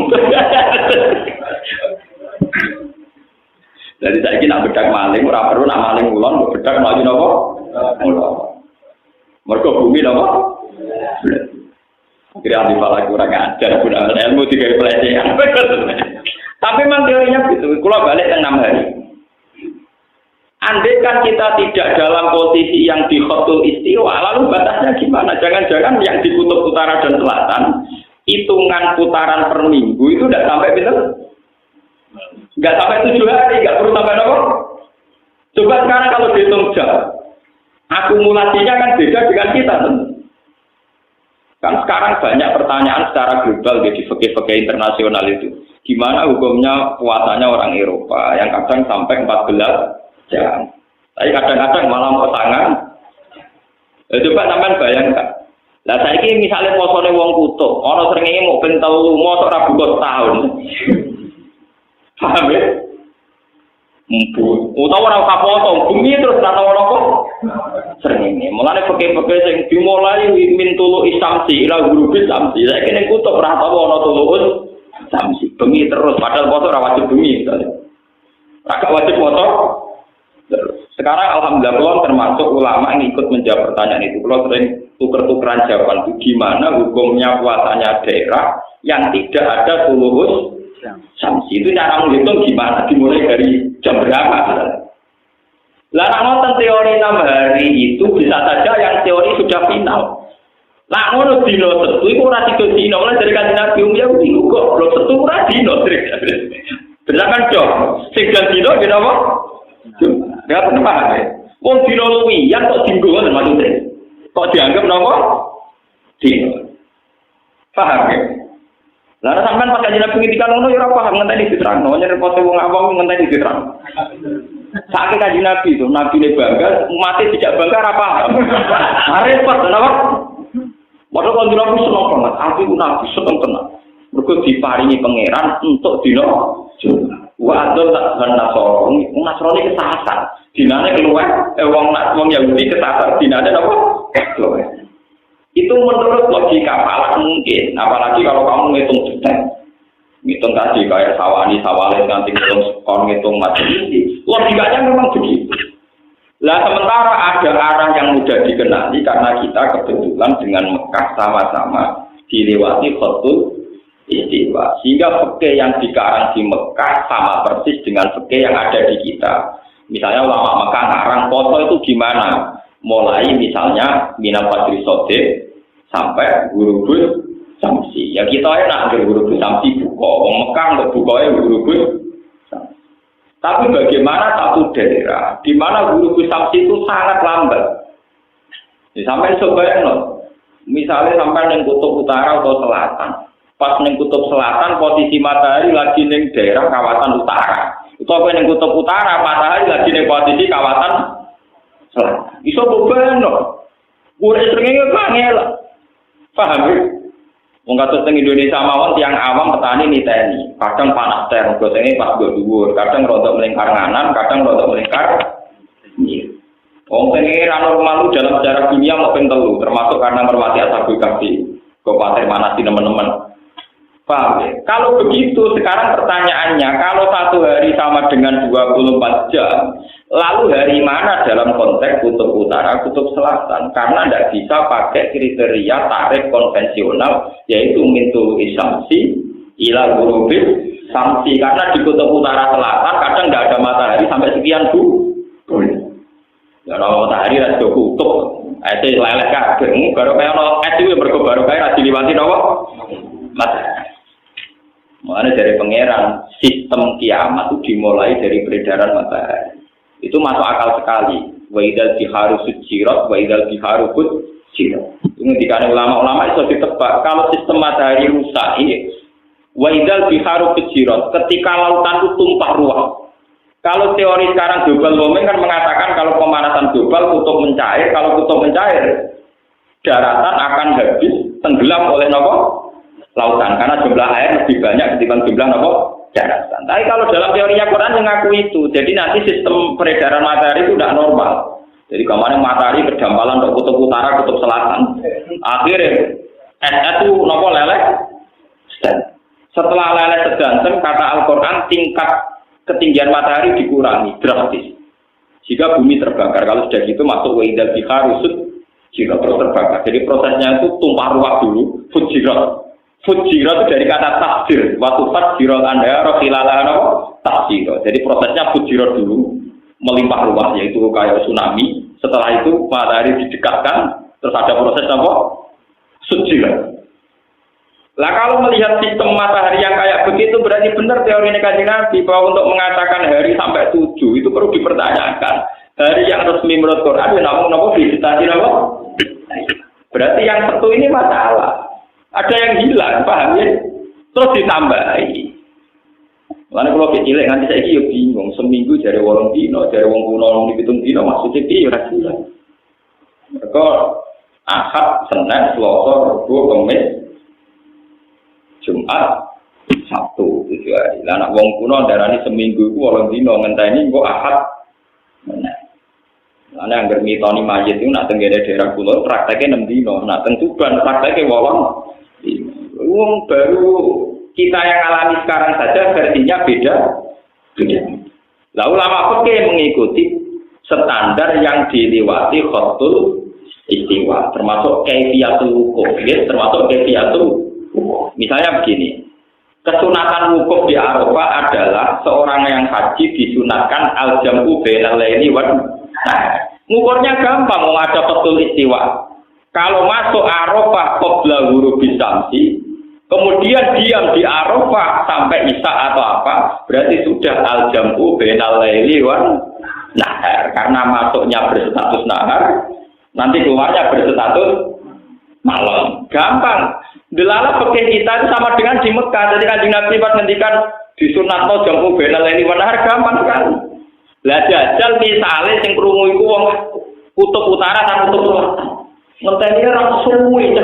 Jadi saya nak bedak maling ora perlu nak maling ulon bedak melayu napa? Mergo bumi napa? Bulat. Kira di falak kurang ajar guna ilmu tiga pelecehan. Tapi memang teorinya gitu. Kalau balik ke 6 hari. Andai kan kita tidak dalam posisi yang di Khatul Istiwa, lalu batasnya gimana? Jangan-jangan yang di kutub utara dan selatan, hitungan putaran per minggu itu tidak sampai betul? Nggak sampai 7 hari, nggak perlu sampai apa? Coba sekarang kalau dihitung jam, akumulasinya kan beda dengan kita. Kan sekarang banyak pertanyaan secara global di fikih-fikih internasional itu. Gimana hukumnya puasanya orang Eropa yang kadang sampai 14 jam. Tapi kadang-kadang malah mau tangan. Coba sampean bayangkan. Lah saiki misalnya posone wong kutub, ana srengenge mau ben 3 mosok ra buka tahun. Paham ya? Utawa ora usah foto, bumi terus ora tau kok. Srengenge. Mulane peke-peke sing dimulai min tulu isamsi ila grupi samsi. Saiki ning kutub ora tau ana tulus samsi. Bengi terus padahal foto ora wajib bengi misalnya. Agak wajib foto. Sekarang alhamdulillah kalau termasuk ulama yang ikut menjawab pertanyaan itu. Kalau sering tuker-tukeran jawaban itu gimana hukumnya puasanya daerah yang tidak ada tulus samsi. Itu cara menghitung gimana, dimulai dari jam berapa. Lah nonton teori 6 hari itu bisa saja yang teori Lah ngono dina Setu iku ora tiga dina, mulai dari Kanjeng Nabi Yahudi kok lho Setu ora dina. Benakan dong, sing dina kira apa? Ya tenan ya. Wong dina luwihan kok dienggo ngoten maksude. Kok dianggap napa? Dina. Paham ya? Lah sampean pas Kanjeng Nabi ngendikan ngono ya ora paham ngenteni diterangno, nyerepot wong awam ngenteni diterangno. Saking Kanjeng Nabi itu, Nabi ne bangga, umatnya tidak bangga ora paham. Repot napa? Padahal kalau Nabi senang banget, aku Nabi senang tenang. Mereka diparingi pangeran untuk dino. Wah, itu tak benar sorong. Nasrani kesasar. Dinanya keluar, wong Yahudi kesasar. Dinanya apa? Keluar. Itu menurut logika paling mungkin. Apalagi kalau kamu ngitung detail, ngitung tadi kayak sawani, sawales, nanti ngitung macam ini. Logikanya memang begitu. Lah sementara ada arah yang mudah dikenali karena kita kebetulan dengan Mekah sama-sama dilewati Khatul Istiwa. Sehingga fikih yang dikarang di Mekah sama persis dengan fikih yang ada di kita. Misalnya ulama Mekah ngarang foto itu gimana? Mulai misalnya Minal Fajri Sodek sampai Gurubus Samsi. Ya kita enak ke Gurubus Samsi buka. Wong Mekah untuk bukanya Gurubus. Tapi bagaimana satu daerah di mana guru samsi itu sangat lambat? Ya, sampai sebaiknya, misalnya sampai neng kutub utara atau selatan. Pas neng kutub selatan posisi matahari lagi neng daerah kawasan utara. Itu apa neng kutub utara matahari lagi neng posisi kawasan selatan. Iso berbeda. Guru seringnya kangen. Paham ya? Mengkatus teng Indonesia mawon tiang awam petani niteni, kadang panas ter, gosenge pas go dhuwur, kadang rodok melingkar nganan, kadang rodok melingkar kiri. Wong tenge ra normal dalam sejarah dunia mau ping 3, termasuk karena mermati Ashabul Kahfi. Kabupaten mana sih teman-teman? Paham ya? Kalau begitu sekarang pertanyaannya, kalau satu hari sama dengan 24 jam, lalu hari mana dalam konteks kutub utara, kutub selatan? Karena tidak bisa pakai kriteria tarikh konvensional, yaitu mintul isamsi, ila gurubis samsi. Karena di kutub utara selatan kadang tidak ada matahari sampai sekian bulan. Ya, kalau matahari ada kutub, itu leleh kabeh. Baru kayak ono es itu baru kayak diliwati apa? Matahari. Makanya dari pangeran sistem kiamat itu dimulai dari peredaran matahari. Itu masuk akal sekali. Wa idzal biharu sujirat wa idzal biharu fujirat. Ini dikatakan ulama-ulama itu ditebak kalau sistem matahari rusak ini. Wa idzal biharu fujirat, ketika lautan itu tumpah ruah. Kalau teori sekarang global warming kan mengatakan kalau pemanasan global kutub mencair, kalau kutub mencair daratan akan habis tenggelam oleh nopo? Lautan, karena jumlah air lebih banyak ketimbang jumlah daratan. Tapi kalau dalam teorinya Quran mengaku itu, jadi nanti sistem peredaran matahari itu tidak normal. Jadi kemarin matahari berdampalan untuk kutub utara, kutub selatan. Akhirnya es itu leleh. Setelah leleh sedanten, kata Al-Quran tingkat ketinggian matahari dikurangi drastis. Jika bumi terbakar, kalau sudah gitu masuk wa'idal biharusud jika terus terbakar. Jadi prosesnya itu tumpah ruah dulu, fujirat. Fujirat itu dari kata takdir. Waktu fujirat Anda rohilalah takdir. Jadi prosesnya fujirat dulu, melimpah ruah, yaitu kayak tsunami. Setelah itu matahari didekatkan, terus ada proses apa? Fujirat. Lah kalau melihat sistem matahari yang kayak begitu, berarti benar teori Kanjeng Nabi bahwa untuk mengatakan hari sampai 7 itu perlu dipertanyakan. Hari yang resmi menurut Quran, ya namun visitasi apa? Berarti yang satu ini masalah. Ada yang hilang, paham ya? Terus ditambahi. Karena kalau kecil nanti saya yo bingung, seminggu dari 8 dino, dari wong kuno 7 dino maksudnya piye ora jelas. Mereka Ahad, Senin, Selasa, Rabu, Kamis, Jumat, Sabtu itu hari. Lah anak wong kuno darani seminggu iku 8 dino ngenteni kok Ahad. Ana anggar mitoni mayit itu nak tenggene daerah kulo prakteknya 6 dino, nak teng Tuban prakteknya 8. Wong baru kita yang alami sekarang saja versinya beda. Lah ulama fikih mengikuti standar yang dilewati Khatul Istiwa, termasuk kaifiyatul wukuf, termasuk kaifiyatul wukuf. Misalnya begini, kesunatan wukuf di Arafah adalah seorang yang haji disunatkan al-jam'u bainal laili wan nahar. Ngukurnya gampang, mau ada Khatul Istiwa. Kalau masuk Arafah qabla ghurubi syamsi, kemudian diam di Arafah sampai Isya atau apa, berarti sudah al-jam'u bainal laili wan nahar. Karena masuknya berstatus nahar, nanti keluarnya berstatus malam. Gampang. Delala fikih kita itu sama dengan di Mekah. Jadi Kanjeng Nabi pas ngendikan disunatno jam'u bainal laili wan nahar, gampang kan. Lah jajal misale sing krungu iku wong kutub utara dan kutub selatan. Ngenteni ora suwi,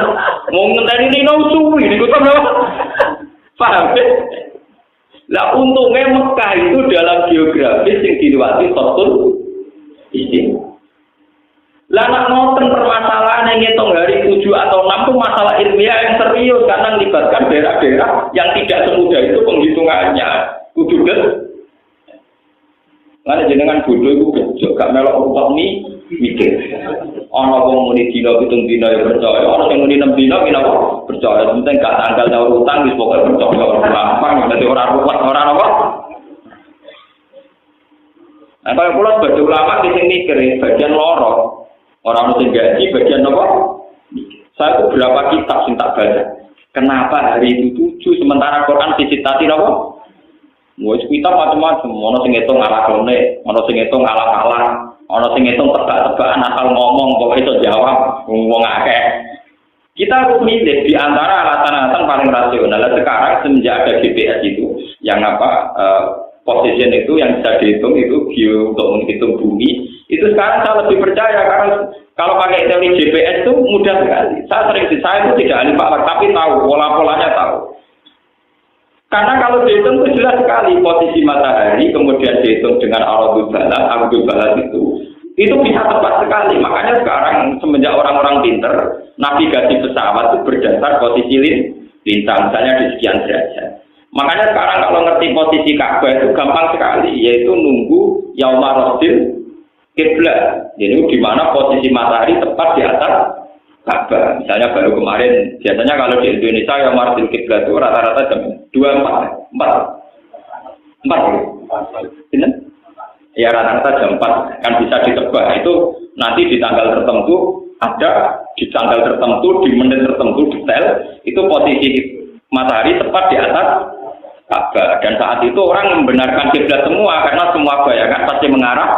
mau ngenteni lino suwi niku to lho. Paham ya? Lah untungnya Mekah itu dalam geografis yang diliwati Khatul Istim. Lah nak ngoten permasalahan yang ngitung hari 7 atau 6 itu masalah ilmiah yang serius karena melibatkan daerah-daerah yang tidak semudah itu penghitungannya. Kudu kan? Karena jenengan bodoh itu bejo, gak melok rupak ni mikir. Ana wong muni dina 7 dina ya percaya, ana sing muni 6 dina ya percaya. Penting gak tanggal nyaur utang wis pokoke percaya. Gampang dadi ora ruwet, ora apa. Nah, kalau kula sebagai ulama di sini mikir bagian loro. Orang sing gaji bagian apa? Saya itu berapa kitab sing tak baca. Kenapa hari itu 7 sementara Quran disitati apa? Wis kitab macam-macam, ono sing ngitung ala klone, ono sing ngitung ala kalah, ono sing ngitung tebak-tebakan asal ngomong kok iso jawab wong akeh. Kita harus milih di antara alasan-alasan paling rasional. Sekarang semenjak ada GPS itu, yang position itu yang bisa dihitung itu untuk menghitung bumi, itu sekarang saya lebih percaya karena kalau pakai teori GPS itu mudah sekali. Saya itu tidak ahli falak tapi tahu pola-polanya tahu. Karena kalau dihitung itu jelas sekali posisi matahari, kemudian dihitung dengan Ardul Balad itu bisa tepat sekali. Makanya sekarang semenjak orang-orang pinter, navigasi pesawat itu berdasar posisi lintang, misalnya di sekian derajat. Makanya sekarang kalau ngerti posisi Ka'bah itu gampang sekali, yaitu nunggu yauma rasil kiblat. Jadi di mana posisi matahari tepat di atas Ka'bah. Misalnya baru kemarin, biasanya kalau di Indonesia yang martil kiblat itu rata-rata jam 24. Benar? Ya rata-rata jam 4 kan bisa ditebak. Itu nanti di tanggal tertentu ada, di tanggal tertentu, di menit tertentu detail, itu posisi matahari tepat di atas Ka'bah. Dan saat itu orang membenarkan kiblat semua karena semua bayangan pasti mengarah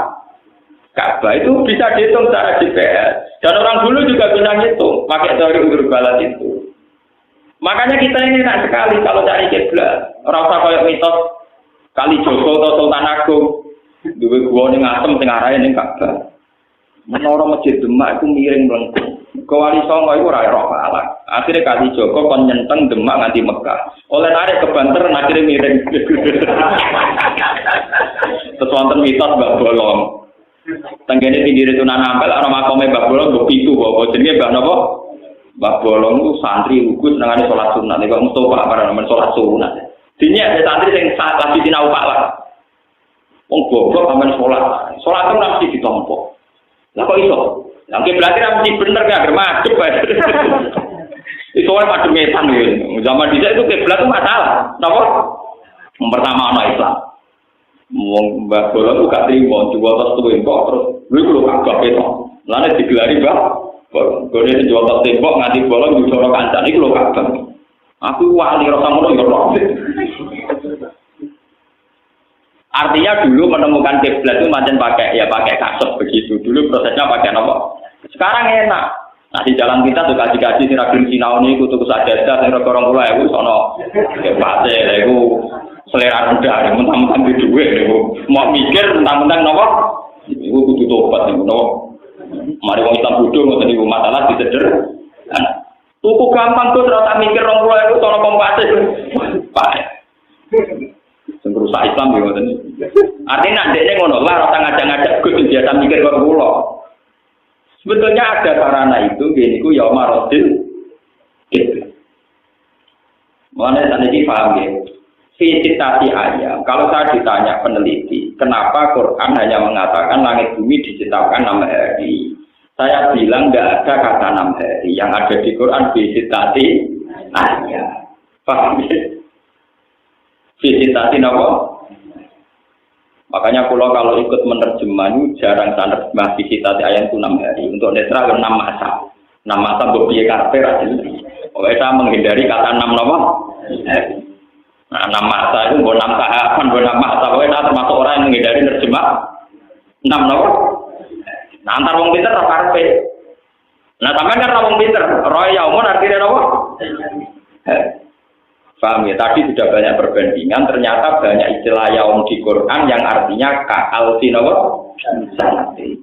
Ka'bah. Itu bisa dihitung secara GPS. Dan orang dulu juga bisa ngitung pakai teori Ardul Balad itu. Makanya kita ini enak sekali kalau cari kiblat. Ora usah koyo mitos Kali Jogo atau Sultan Agung. Duwe gua ning Asem sing arahe ning Ka'bah. Menara Masjid Demak itu miring melengkung. Kewali Songo itu ora roh ala. Akhirnya Kali Jogo kon nyenteng Demak nganti Mekah. Oleh narik ke Banten akhirnya miring. Terus wonten mitos Mbah Bolong. Tenggene pinggir Sunan Ampel ana makome Mbah Bolong mbok pitu apa jenenge Mbah napa? Mbah Bolong itu santri ugus nangane salat sunat nek Mustofa para nemen salat sunat. Dene ada santri sing lagi sinau falak. Wong goblok sampean salat. Salat itu mesti ditompo. Lah kok iso? Lah berarti mesti bener gak madhep bae. Itu wae madhep metan yo. Zaman dhisik itu kiblat itu masalah. Napa? Yang pertama ana Islam. Wong Mbah Bolong ku gak trimo jual tas tembok terus lha iku lho Ka'bah itu. Lane digelari Mbah Bolong. Gone jual tas tembok nganti bolong dicoba kancane iku lho Ka'bah. Aku wali rasa ngono ya ora. Artinya dulu menemukan kiblat itu macam pakai kasut begitu. Dulu prosesnya pakai apa? Sekarang enak. Nah di jalan kita tuh kaji-kaji sing ragil sinau niku tuku sajadah sing 20.000 sono kepate lha iku selera rendah, mentang-mentang di duit, mau mikir mentang-mentang nopo, itu kudu tobat nih, nopo. Mari wong Islam bodoh ngoten niku masalah diseder. Tuku gampang tuh ora mikir 20.000 sono kompase. Pak. Sing rusak Islam yo ngoten. Artinya ndekne ngono, lah ora ngajak-ngajak Gus biasa mikir kok kula. Sebetulnya ada sarana itu, niku ya marodil. Mana tadi paham ya? Visitasi ayam. Kalau saya ditanya peneliti, kenapa Quran hanya mengatakan langit bumi diciptakan 6 hari? Saya bilang nggak ada kata 6 hari. Yang ada di Quran visitasi ayam. Paham ya? Visitasi apa? Makanya kalau ikut menerjemah jarang saya menerjemah visitasi ayam itu 6 hari. Untuk netral 6 masa. Nama sabuk piye karepe ra jelas. Pokoke saya menghindari kata enam napa? Nah, enam masa itu mbok enam tahapan, mbok enam masa. Pokoke saya termasuk orang yang menghindari terjemah enam napa? Nah, antar wong pinter ra karepe. Nah, sampean kan wong pinter, roh yaumun artinya napa? Paham ya? Tadi sudah banyak perbandingan, ternyata banyak istilah yaum di Quran yang artinya ka'al sinawa.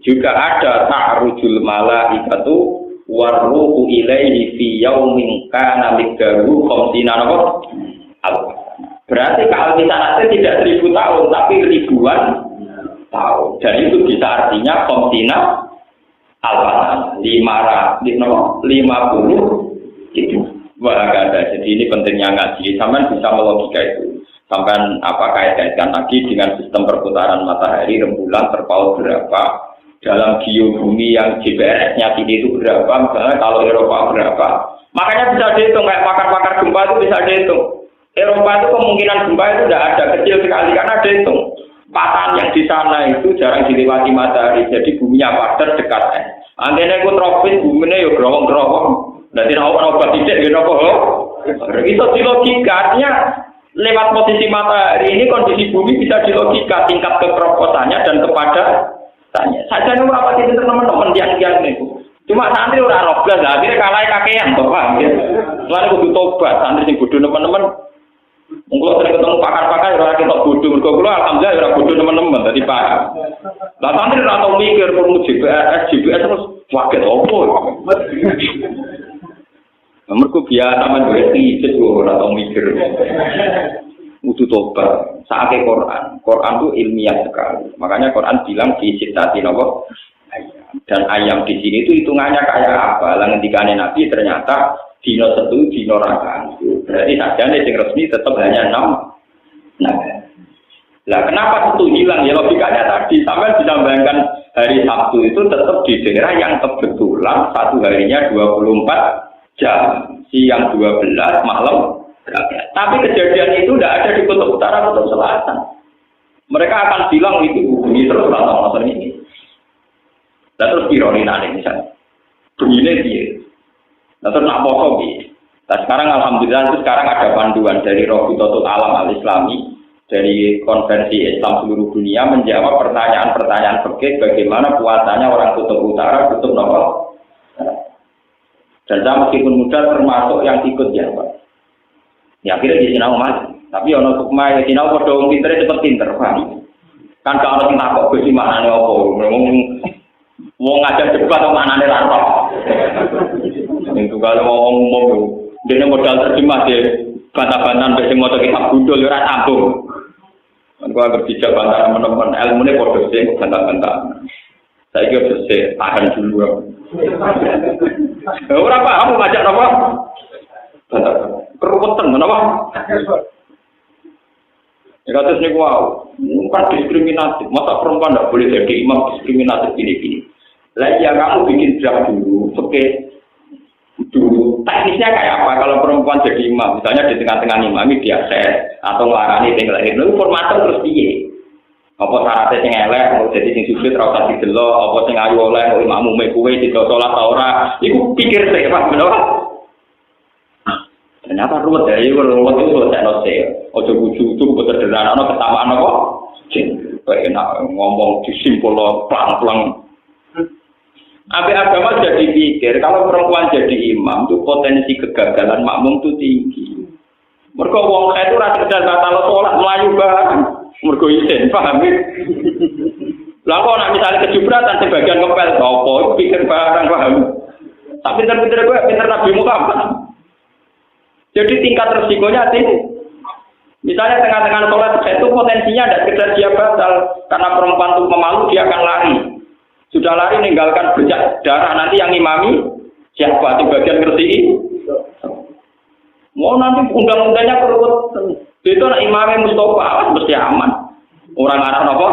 Juga ada ta'rujul malaikatu warruhu ilaihi fi yaumin kana miqdaruhu khamsina nawa. Berarti ka'al sinawa tidak 1000 tahun, tapi ribuan tahun. Dan itu bisa artinya khamsina alfan 50 itu. Wah, ada. Jadi ini pentingnya ngaji. Sampai bisa melogika itu. Sampai kait-kaitkan lagi dengan sistem perputaran matahari, rembulan terpaut berapa, dalam geobumi yang GPRS-nya tinggi itu berapa, misalnya kalau Eropa berapa. Makanya bisa dihitung, kayak pakar-pakar gempa itu bisa dihitung. Eropa itu kemungkinan gempa itu tidak ada, kecil sekali karena dihitung. Patahan yang di sana itu jarang dilewati matahari, jadi buminya padat dekat. Antene ku tropis, buminya ya gerowong-gerowong. Nanti nak obat tidak gitu kok. Itu dilogikanya lewat posisi matahari ini kondisi bumi bisa dilogika tingkat kekeroposannya dan kepadatannya. Saja nih berapa itu teman-teman yang itu. Cuma santri orang robles lah, akhirnya kalah kakean toh paham ya. Lalu kudu tobat santri sing bodoh teman-teman. Mungkin sering ketemu pakar-pakar orang kita bodoh, mereka alhamdulillah orang bodoh teman-teman tadi paham. Lah santri ora tau mikir perlu GPS terus waket opo. Mereka biasa mengerti itu orang tahu mikir. Udah tobat. Saatnya Quran itu ilmiah sekali. Makanya Quran bilang di citati nopo. Dan ayam di sini itu hitungannya kayak apa? Lah ketika Nabi ternyata dino satu dino rakaat. Berarti sajane sing resmi tetap hanya 6. Nah. Lah kenapa itu hilang? Ya logikanya tadi sampai bisa bayangkan hari Sabtu itu tetap di daerah yang kebetulan satu harinya 24 jam, siang 12, malam 12. Tapi kejadian itu tidak ada di kutub utara, kutub selatan. Mereka akan bilang itu bunyi terus langsung ini. Dan terus ironi nanti misalnya, bunyinya dia. Dan terus nak poso dia. Nah sekarang alhamdulillah itu sekarang ada panduan dari Rabitatul Alam Al-Islami, dari konvensi Islam seluruh dunia menjawab pertanyaan-pertanyaan fikih bagaimana puasanya orang kutub utara, kutub nomor. Dan saya meskipun muda termasuk yang ikut ya Pak. Ya akhirnya di Sinau mas. Tapi ono sukma ya Sinau pada orang pinter cepet pinter paham. Kan kalau kita kok besi maknane apa? Wong ngajak debat atau maknane ra kok. Itu kalau ngomong dene modal terjemah dia bantah-bantahan wis maca kitab gundul ora sambung. Kan gua berbicara bantah teman-teman ilmune padha sing bantah-bantah. Saya kira saya tahan dulu. Berapa kamu ngajak apa? Keruwetan kenapa? Ya kata sini wow, bukan diskriminatif. Masa perempuan tidak boleh jadi imam diskriminatif gini-gini. Lah ya kamu bikin draft dulu, oke. Dulu teknisnya kayak apa kalau perempuan jadi imam? Misalnya di tengah-tengah imami diakses atau ngelarani tinggal itu formatnya terus piye? Apa syaratnya sing elek mau jadi sing sujud ra usah didelok, apa sing ayu oleh kok imammu mek kowe tidak salat ta ora. Iku pikir sik Pak, bener. Ternyata ruwet ya, ruwet itu selesai nose. Ojo buju itu sederhana ketamaan apa? Kayak enak ngomong disimpul pelang-pelang. Abe agama jadi pikir kalau perempuan jadi imam itu potensi kegagalan makmum itu tinggi. Mergo wong itu ra sekedar batal salat mlayu bareng. Mergo isin, paham ya? Lah kok nek misale kejubratan sebagian ngepel apa iku pikir barang paham. Tapi pinter-pinter gue pinter Nabi Muhammad. Jadi tingkat resikonya tinggi. Misalnya tengah-tengah sholat itu potensinya ada sekedar dia batal karena perempuan itu memalu dia akan lari. Sudah lari meninggalkan bercak darah nanti yang imami siapa di bagian ngerti? Mau nanti undang-undangnya perlu itu nak imamnya Mustafa mesti aman. Orang Arab apa?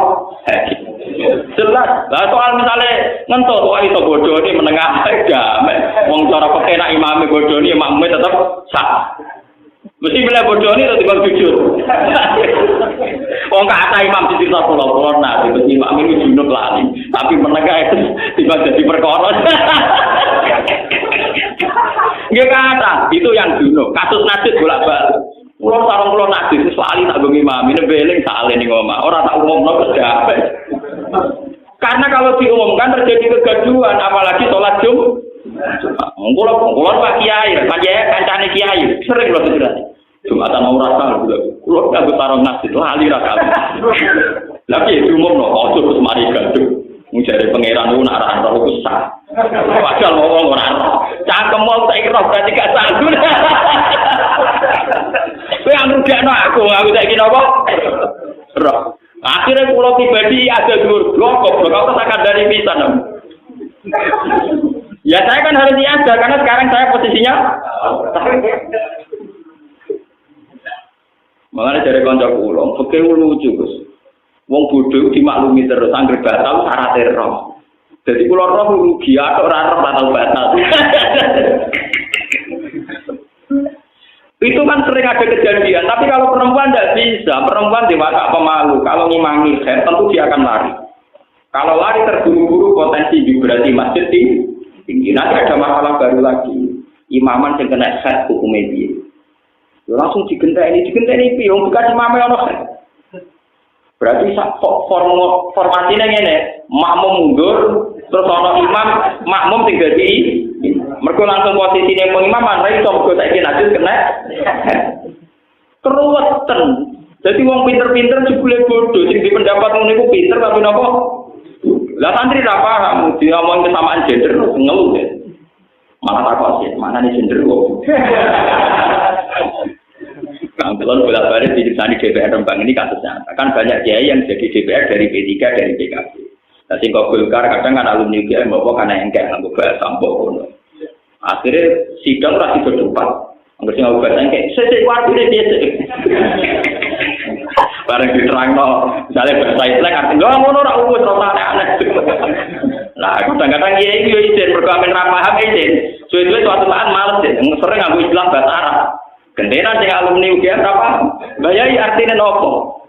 Jelas. Lah soal misalnya ngentut wah itu bodoh ini menengah enggak. Wong cara pakai nak imamnya bodoh ini makmumnya tetap sah. Mesti bila bodoh ini tetap jujur. Wong kata imam di cerita pulau-pulau nah, di imam ini junub lali. Tapi menengah itu tiba jadi perkara. Nggih kata, itu yang dulu. Kasus Najib bolak-balik. Kulo sareng kulo Najib sesali tak nggo imam, ini beling sale ning omah. Ora tak umumno kedape. Karena kalau diumumkan terjadi kegaduhan, apalagi sholat Jumat. Kulo Pak Kiai, kancane Kiai, sering kulo dicerita. Jumatan mau rasa kulo kanggo sareng Najib lali ra kali. Lagi diumumno ojo terus mari gaduh. Menjadi pangeran itu nak roh itu sah. Padahal ngomong orang roh. Cangkem mau tak roh berarti gak sanggup. Kowe yang rugekno aku tak kira apa? Roh. Akhirnya pulau pribadi ada dua goblok aku tak dari pisan. Ya saya kan harus diajar karena sekarang saya posisinya. Makanya dari kanca kula, fikih lucu Gus. Wong bodho dimaklumi terus anggere batal syarat roh. Jadi kula roh rugi atok ora roh batal batal. Itu kan sering ada kejadian, tapi kalau perempuan tidak bisa, perempuan dewasa pemalu, kalau ngimangi khair tentu dia akan lari. Kalau lari terburu-buru potensi vibrasi masjid tinggi. Nanti ada masalah baru lagi. Imaman yang kena khair hukumnya dia. Langsung digenteni piye wong bukan imame ono khair. Berarti formasinya ngene, makmum mundur, terus ana imam, makmum sing dadi mergo langsung posisine pengimaman, ra iso mergo saiki najis kena. Keruweten. Dadi wong pinter-pinter jebule bodoh, sing dipendapat ngono iku pinter tapi napa? Lah santri ra paham, diomong kesamaan gender ngeluh. Malah takok sih, mana nih gender kok. Kalau bolak-balik di DPR Rembang ini kasusnya, kan banyak kiai yang jadi DPR dari P3 dari PKB. Nah, singkong Golkar kadang kan alumni kiai bawa karena engkek nggak bahas sampul. Akhirnya sidang lagi berdebat, nggak sih nggak bahas engkek. Sesek waktu ini dia sih. Barang diterang no, misalnya bahasa Islam artinya nggak mau norak umus rasa aneh. Nah, kadang-kadang kiai itu izin berkamen ramah izin. Suwe-suwe suatu saat males deh, sering aku Islam bahasa Arab. Gentenan sing alumni UGM apa? Bayai artinya nopo.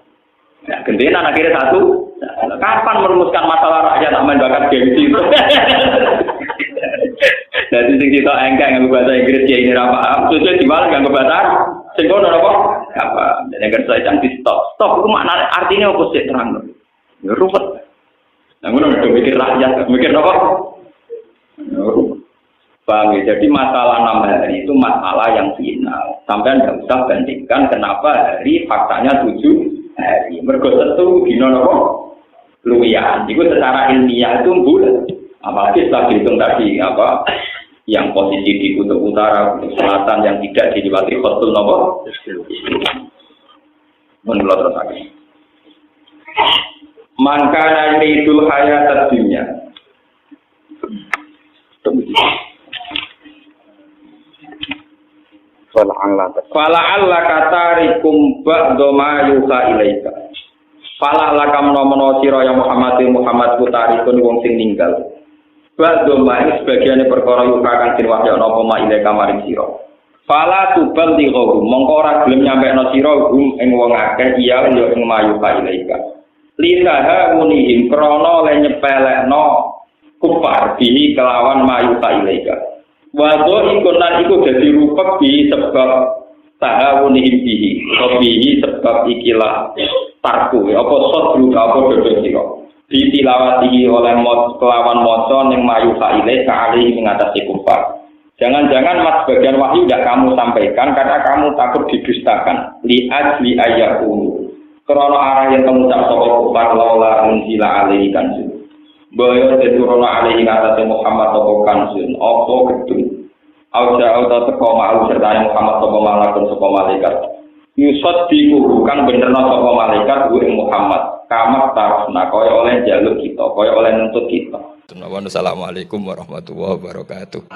Ya, gentenan akhirnya satu. Kapan merumuskan masalah rakyat aman bakat gengsi itu? Jadi sing kita engkang nganggo bahasa Inggris ya ini ra paham. Sudah dibalik nganggo bahasa Arab. Sing kono apa? Apa? Dan yang saya cantik stop. Stop itu makna artinya apa sih terang? Ya ruwet. Nah, ngono mikir rakyat, mikir apa? Bang, jadi masalah 6 hari itu masalah yang final. Sampai tidak usah bandingkan kenapa hari faktanya 7 hari. Mergo setu dino napa? Luwian. Itu secara ilmiah itu bulan. Apalagi setelah dihitung tadi apa? Yang posisi di kutub utara, kutub selatan yang tidak dilewati khotul napa? Menurut terus lagi. Mangkana yuridul hayatad dunya. Fala'alla katarikum ba'da ma yuha ilaika. Fala'alla kamno sira ya Muhammad kutarikun wong sing ninggal. Ba'da ma sebagiane perkara yuha kang den wahyana apa ma ilaika maring sira. Fala tubal dighu mongko ora gelem nyampekno sira ing wong akeh iya yo ing ma yuha ilaika. Lisaha munihim krana le nyepelekno kufar bihi kelawan ma yuha ilaika. Wado ikonan iku dadi rupek bi sebab tahawunihim bihi bihi sebab ikilah tarku apa sodru apa dodo sira ditilawati oleh kelawan maca ning mayu faile kali mengatasi kufar. Jangan-jangan mas bagian wahyu tidak kamu sampaikan karena kamu takut didustakan li ajli ayyahu krana arah yang kamu tak sapa kufar laula unzila alaihi kanjeng Boyo teturono alaihi ngatasi Muhammad toko kansun opo gedung Auja auta teko ma'al serta Muhammad toko malakun toko malaikat Yusot dikurukan benerno toko malaikat gue Muhammad Kamak tarusna kaya oleh jaluk kita Kaya oleh nuntut kita Assalamualaikum warahmatullahi wabarakatuh.